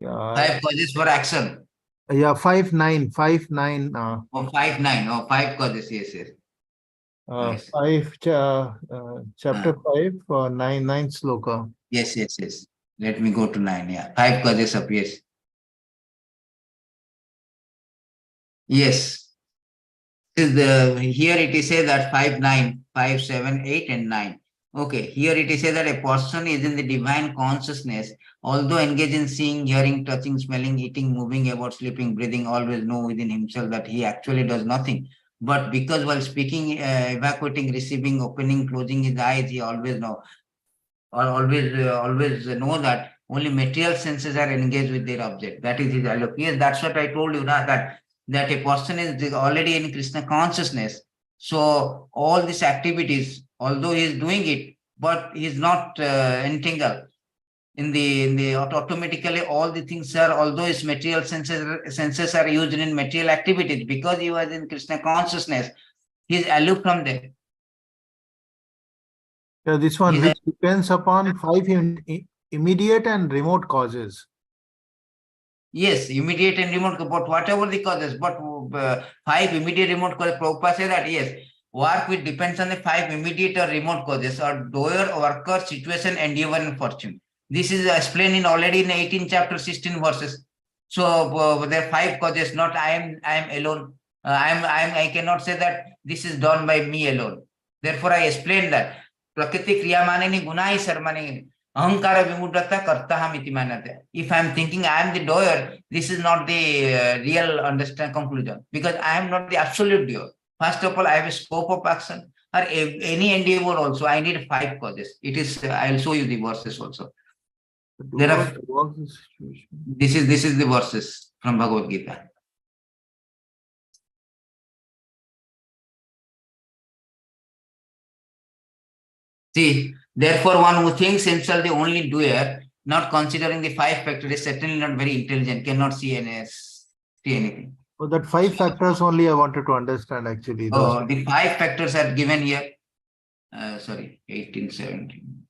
A: 5 causes for action.
B: Yeah, 5.9. 5.9.
A: 5.9. 5 causes, yes.
B: Chapter 5, 9 sloka.
A: Yes. Let me go to 9. Yeah, 5 causes of yes. Yes. Here it is said that 5, 9, 5, 7, 8, and 9. Okay, here it is said that a person is in the divine consciousness, although engaged in seeing, hearing, touching, smelling, eating, moving about, sleeping, breathing, always know within himself that he actually does nothing. But because while speaking, evacuating, receiving, opening, closing his eyes, he always know, or always know that only material senses are engaged with their object. That is his alok. Yes, that's what I told you now, that a person is already in Krishna consciousness. So all these activities, although he is doing it, but he is not entangled. In the automatically all the things are, although his material senses are used in material activities, because he was in Krishna consciousness, he is aloof from them.
B: Yeah, this one which depends upon 5 immediate and remote causes.
A: Yes, immediate and remote, but whatever the causes, but 5 immediate remote causes, Prabhupada said that yes, work which depends on the 5 immediate or remote causes, or doer, worker, situation, endeavor, and fortune. This is explained in already in 18 chapter 16 verses. So there are 5 causes, not I am alone. I cannot say that this is done by me alone. Therefore, I explained that Prakriti Kriya Maneni Gunai Sarmani Ahankara Vimudata Kartaham iti manate. If I am thinking I am the doer, this is not the real conclusion, because I am not the absolute doer. First of all, I have a scope of action, or any endeavor also. I need 5 causes. It is, I will show you the verses also. There are this is the verses from Bhagavad Gita. See, therefore, one who thinks himself the only doer, not considering the five factors, is certainly not very intelligent, cannot see anything.
B: So that 5 factors only I wanted to understand actually.
A: Oh, the 5 factors are given here. Sorry, 18, 17.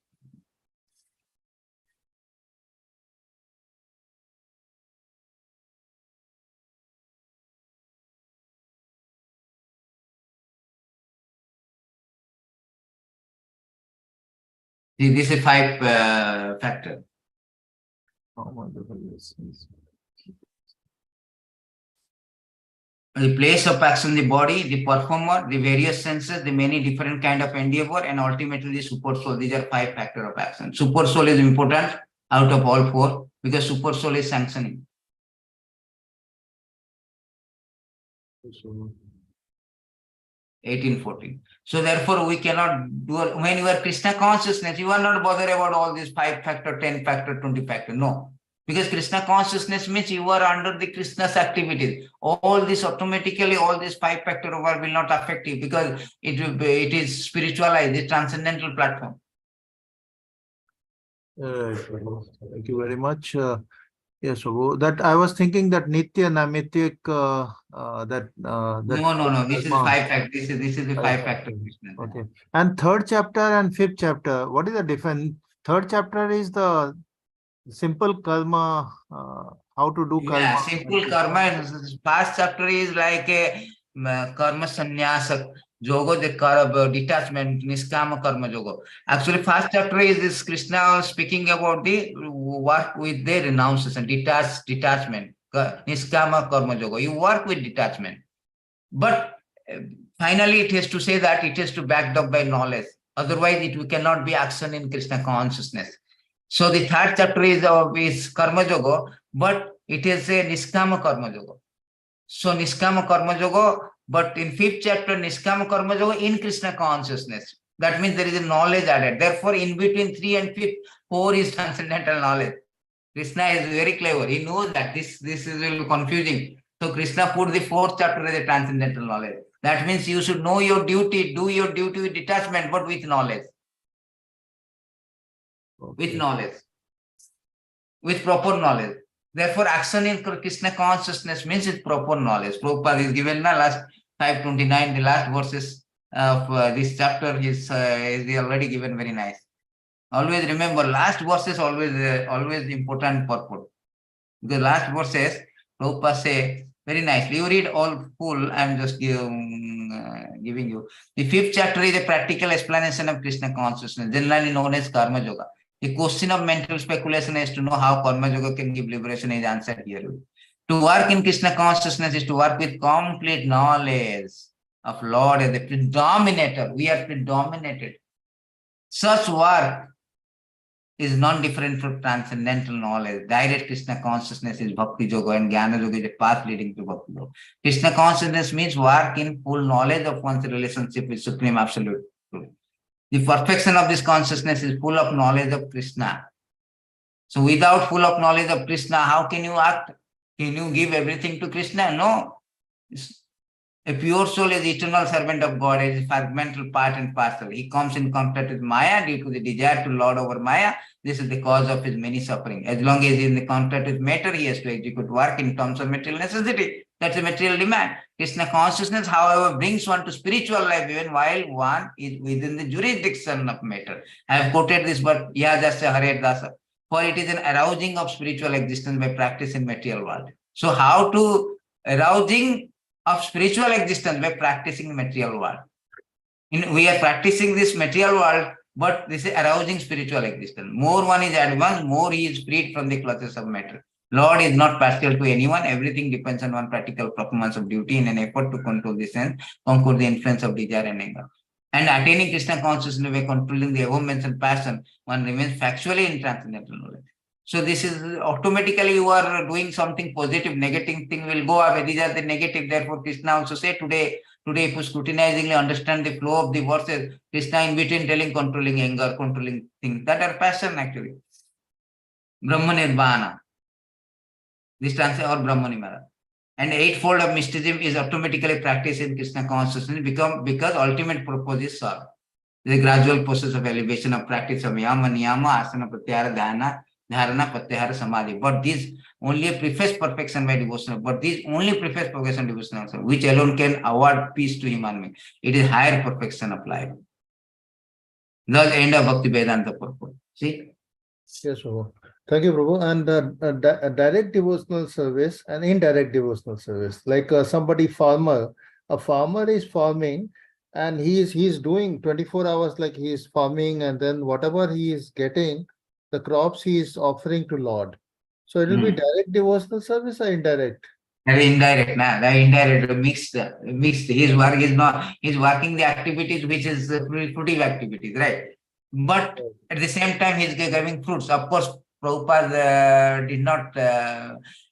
A: See, this is 5 factor. The place of action, the body, the performer, the various senses, the many different kind of endeavor, and ultimately the super soul. These are 5 factors of action. Super soul is important out of all 4 because super soul is sanctioning. 1814. So therefore, we cannot do, when you are Kṛṣṇa consciousness, you are not bothered about all these 5 factor, 10 factor, 20 factor. No. Because Kṛṣṇa consciousness means you are under the Kṛṣṇa's activities. All this automatically, all these 5 factor over will not affect you because it is spiritualized, the transcendental platform.
B: Thank you very much. Yes, so that I was thinking that Nitya Namityik
A: No. This is 5 factor. This is the 5 factor.
B: Okay. And 3rd chapter and 5th chapter, what is the difference? 3rd chapter is the simple karma, how to do karma.
A: Yeah, simple karma. Past chapter is like a karma sannyasa, yoga, the detachment, niskama karma yoga. Actually, first chapter is this Kṛṣṇa speaking about the work with the renunciation, detachment, niskama karma yoga. You work with detachment. But finally, it has to say that it has to backed up by knowledge. Otherwise, it cannot be action in Kṛṣṇa consciousness. So the 3rd chapter is karma yoga, but it is a niskama karma yoga. So niskama karma yoga, but in 5th chapter, niskama karma yoga in Kṛṣṇa consciousness. That means there is a knowledge added. Therefore, in between 3 and 5th, 4 is transcendental knowledge. Kṛṣṇa is very clever. He knows that this is will be confusing. So Kṛṣṇa put the 4th chapter as a transcendental knowledge. That means you should know your duty, do your duty with detachment, but with knowledge.
B: Okay.
A: With knowledge. With proper knowledge. Therefore, action in Kṛṣṇa consciousness means it's proper knowledge. Prabhupada is given na last 529, the last verses of this chapter is already given very nice. Always remember, last verses always important purport. The last verses, Prabhupada say very nicely. You read all full. I am just giving you. The 5th chapter is a practical explanation of Kṛṣṇa consciousness, generally known as karma yoga. The question of mental speculation is to know how karma yoga can give liberation is answered here. To work in Kṛṣṇa consciousness is to work with complete knowledge of Lord as the predominator. We are predominated. Such work is non-different from transcendental knowledge. Direct Kṛṣṇa consciousness is Bhakti Yoga and Jnana Yoga is a path leading to Bhakti Yoga. Kṛṣṇa consciousness means work in full knowledge of one's relationship with Supreme Absolute Truth. The perfection of this consciousness is full of knowledge of Kṛṣṇa. So without full of knowledge of Kṛṣṇa, how can you act? Can you give everything to Kṛṣṇa? No. A pure soul is eternal servant of God, is fragmental part and parcel. He comes in contact with Maya due to the desire to lord over Maya. This is the cause of his many suffering. As long as he is in the contact with matter, he has to execute work in terms of material necessity. That's a material demand. Kṛṣṇa consciousness, however, brings one to spiritual life even while one is within the jurisdiction of matter. I have quoted this, but Yajasya Hare Dasa. For it is an arousing of spiritual existence by practice in material world. So how to arousing of spiritual existence by practicing material world. We are practicing this material world, but this is arousing spiritual existence. More one is advanced, more he is freed from the clutches of matter. Lord is not partial to anyone. Everything depends on one practical performance of duty in an effort to control the sense, conquer the influence of desire and anger. And attaining Kṛṣṇa consciousness by controlling the above mentioned passion, one remains factually in transcendental knowledge. So this is automatically you are doing something positive, negative thing will go away. These are the negative. Therefore, Kṛṣṇa also say today if you scrutinizingly understand the flow of the verses, Kṛṣṇa in between telling controlling anger, controlling things that are passion actually. Brahma Nirvana. This translation or Brahma Nirvana. And eightfold of mysticism is automatically practiced in Krishna consciousness because ultimate purpose is served. The gradual process of elevation of practice of yama, niyama, asana, pratyahara, dhyana, dharana, pratyahara, samadhi. But these only preface perfection by devotional. But these only preface perfection devotional, which alone can award peace to human being. It is higher perfection of life. Thus, end of Bhakti Vedanta purport. See?
B: Yes, Prabhu. Thank you, Prabhu. And a direct devotional service and indirect devotional service. Like somebody farmer, a farmer is farming and he's doing 24 hours like he is farming, and then whatever he is getting, the crops he is offering to Lord. So it will be direct devotional service or indirect?
A: Indirect, nah, the indirect mixed. His work is not, he's working the activities which is fruitive activities, right? But at the same time, he's giving fruits. Of course, Prabhupada did not,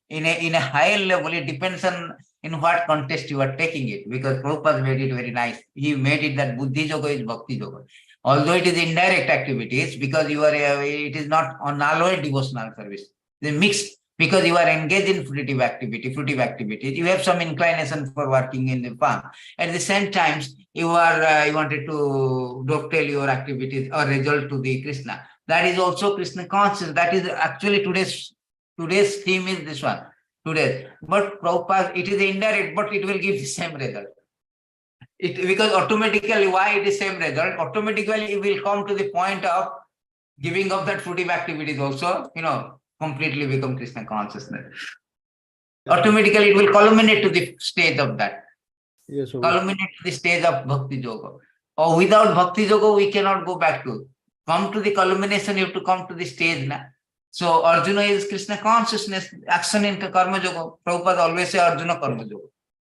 A: in a higher level, it depends on in what context you are taking it, because Prabhupada made it very nice. He made it that Buddhi Yoga is Bhakti Yoga. Although it is indirect activities, because you are, it is not unalloyed devotional service. The mixed, because you are engaged in fruitive activities, you have some inclination for working in the farm. At the same time, you wanted to dovetail your activities or result to the Krishna. That is also Krishna conscious. That is actually today's theme is this one. Today, but Prabhupada, it is indirect, but it will give the same result. Because automatically, why it is same result? Automatically, it will come to the point of giving up that fruitive activities also, completely become Krishna consciousness. Automatically, it will culminate to the stage of that.
B: Yes,
A: culminate to the stage of Bhakti Yoga. Or without Bhakti Yoga, we cannot go back to. Come to the culmination, you have to come to the stage now. So Arjuna is Krishna consciousness, action in Karma Yoga. Prabhupada always say Arjuna Karma Yoga.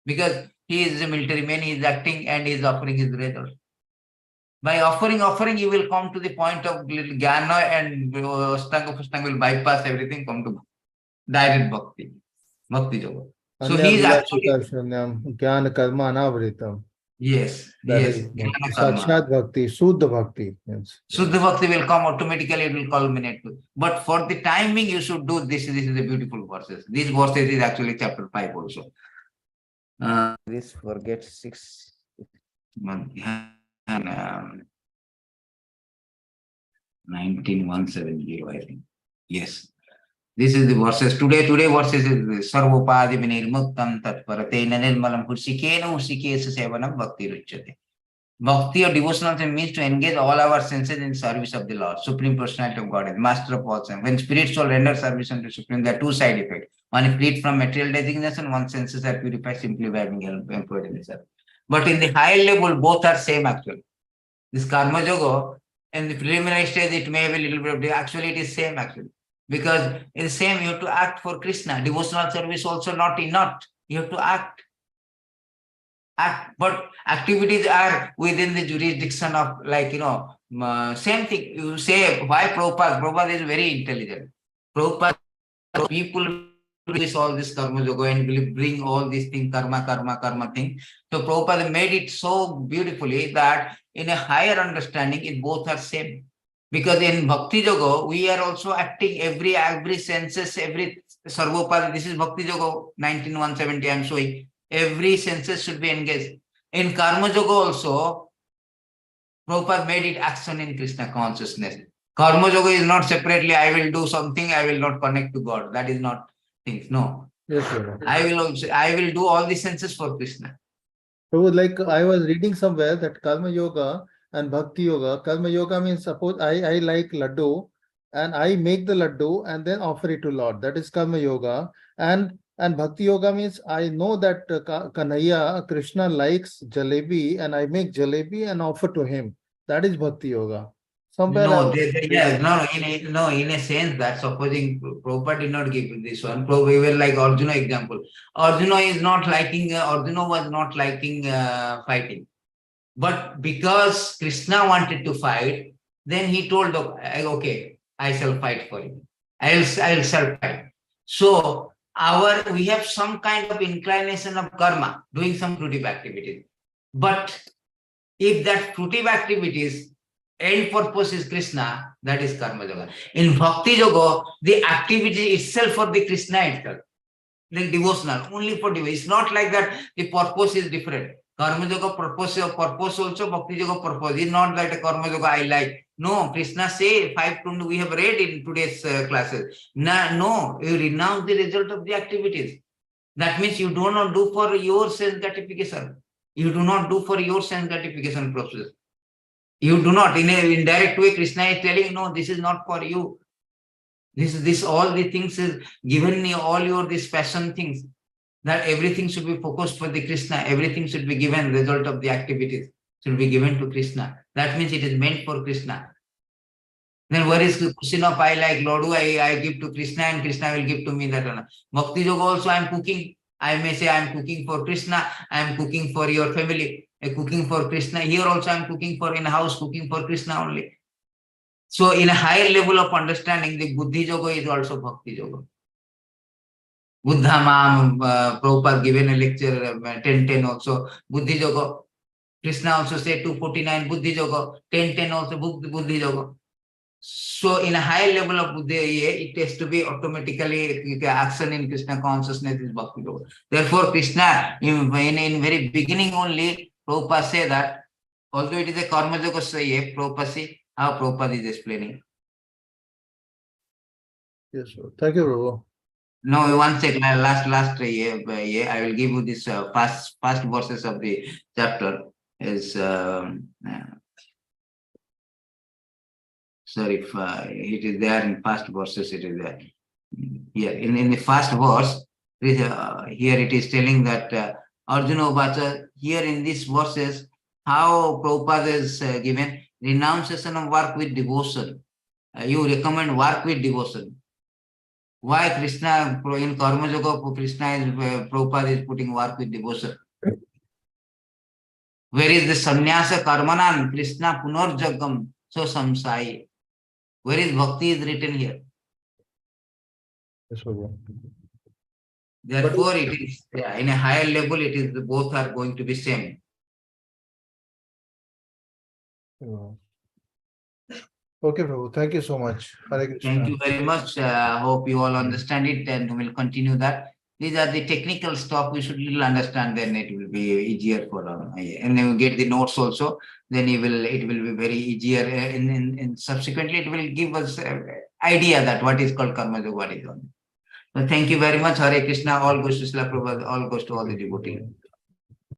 A: Because he is a military man, he is acting and he is offering his result. By offering, you will come to the point of Jnana, and Ashtanga will bypass everything, come to direct Bhakti Yoga. So he is actually...
B: Jnana Karma Anavritam.
A: Yes.
B: Sakshat Bhakti, Suddha Bhakti. Yes.
A: Suddha Bhakti will come automatically, it will culminate to. But for the timing, you should do this. This is a beautiful verses. These verses is actually chapter 5 also. This forget 6 months. 19170, I think. Yes. This is the verses. Today verses is Sarvopadi Vinirmuktam Tatparatena Nirmalam Hursikena Hursikesa Sevanam Bhakti Ruchate. Bhakti or devotional means to engage all our senses in service of the Lord, Supreme Personality of Godhead, Master of all sense. When spirits soul render service unto Supreme, there are two side effects. One is freed from material designation, one senses are purified simply by being employed in the service. But in the higher level, both are same actually. This Karma Yoga, in the preliminary stage, it may have a little bit of, actually it is same actually. Because it is same, you have to act for Krishna. Devotional service also not enough. You have to act. But activities are within the jurisdiction of, same thing. You say, why Prabhupada is very intelligent. Prabhupada, people do all this karma yoga and will bring all these things, karma thing. So Prabhupada made it so beautifully that in a higher understanding, it both are same. Because in Bhakti Yoga, we are also acting every senses, every Sarvopada. This is Bhakti Yoga 19170, I am showing. Every senses should be engaged. In Karma Yoga also, Prabhupada made it action in Krishna consciousness. Karma Yoga is not separately, I will do something, I will not connect to God. That is not things. No.
B: Yes, sir.
A: I will do all the senses for Krishna.
B: So like I was reading somewhere that Karma Yoga and Bhakti Yoga. Karma Yoga means suppose I like laddu and I make the laddu and then offer it to Lord. That is Karma Yoga. And Bhakti Yoga means I know that Kanhaiya, Krishna likes jalebi and I make jalebi and offer to him. That is Bhakti Yoga. Somewhere
A: in a sense that supposing Prabhupada did not give this one, we were like Arjuna example. Arjuna was not liking fighting. But because Krishna wanted to fight, then he told, okay, I shall fight for you. I shall fight. So we have some kind of inclination of karma, doing some fruitive activities. But if that fruitive activities end purpose is Krishna, that is Karma Yoga. In Bhakti Yoga, the activity itself for the Krishna itself, like devotional, only for devotion. It's not like that the purpose is different. Karma Yoga purpose also, Bhakti Yoga purpose. It's not that a Karma Yoga I like. No, Krishna say 5 we have read in today's classes. No, you renounce the result of the activities. That means you do not do for your sense gratification. You do not do for your sense gratification process. You do not, in an indirect way, Krishna is telling, no, this is not for you. This all the things is given me, all your this passion things, that everything should be focused for the Krishna, everything should be given result of the activities, should be given to Krishna. That means it is meant for Krishna. Then where is the question of I like Lord, I give to Krishna and Krishna will give to me that one. Bhakti Yoga also I am cooking. I may say I am cooking for Krishna, I am cooking for your family, cooking for Krishna. Here also I am cooking for in house, cooking for Krishna only. So in a higher level of understanding, the Buddhi Yoga is also Bhakti Yoga. Buddha Mam, Prabhupada given a lecture 10:10 also, Buddhi Yoga. Krishna also said 249 Buddhi Yoga, 10:10 also Buddhi Yoga. So in a high level of Buddha, it has to be automatically action in Krishna consciousness is Bhakti Yoga. Therefore, Krishna, in very beginning only, Prabhupada say that, although it is a Karma Yoga, Prabhupada say, how Prabhupada is explaining.
B: Yes, sir. Thank you, Prabhu.
A: No, one second, last year, I will give you this first verses of the chapter is, sorry, if it is there in first verses, it is there. Here, in the first verse, here it is telling that Arjuna Uvacha, here in these verses, how Prabhupada is given renunciation of work with devotion. You recommend work with devotion. Why Krishna, in Karma Yoga, Krishna is, Prabhupada is putting work with devotion. Where is the sannyasa karmanan, Krishna punarjagam, so samsai. Where is bhakti is written here?
B: Yes, Prabhu.
A: Therefore, it is in a higher level, it is both are going to be same.
B: Okay, Prabhu. Thank you so much. Hare Krishna.
A: Thank you very much. Hope you all understand it, and we'll continue that. These are the technical stuff we should little understand, then it will be easier for and then we get the notes also, then it will be very easier, and subsequently it will give us idea that what is called Karma Yoga, what is on. So thank you very much. Hare Krishna, all goes to Srila Prabhupada, all goes to all the devotees.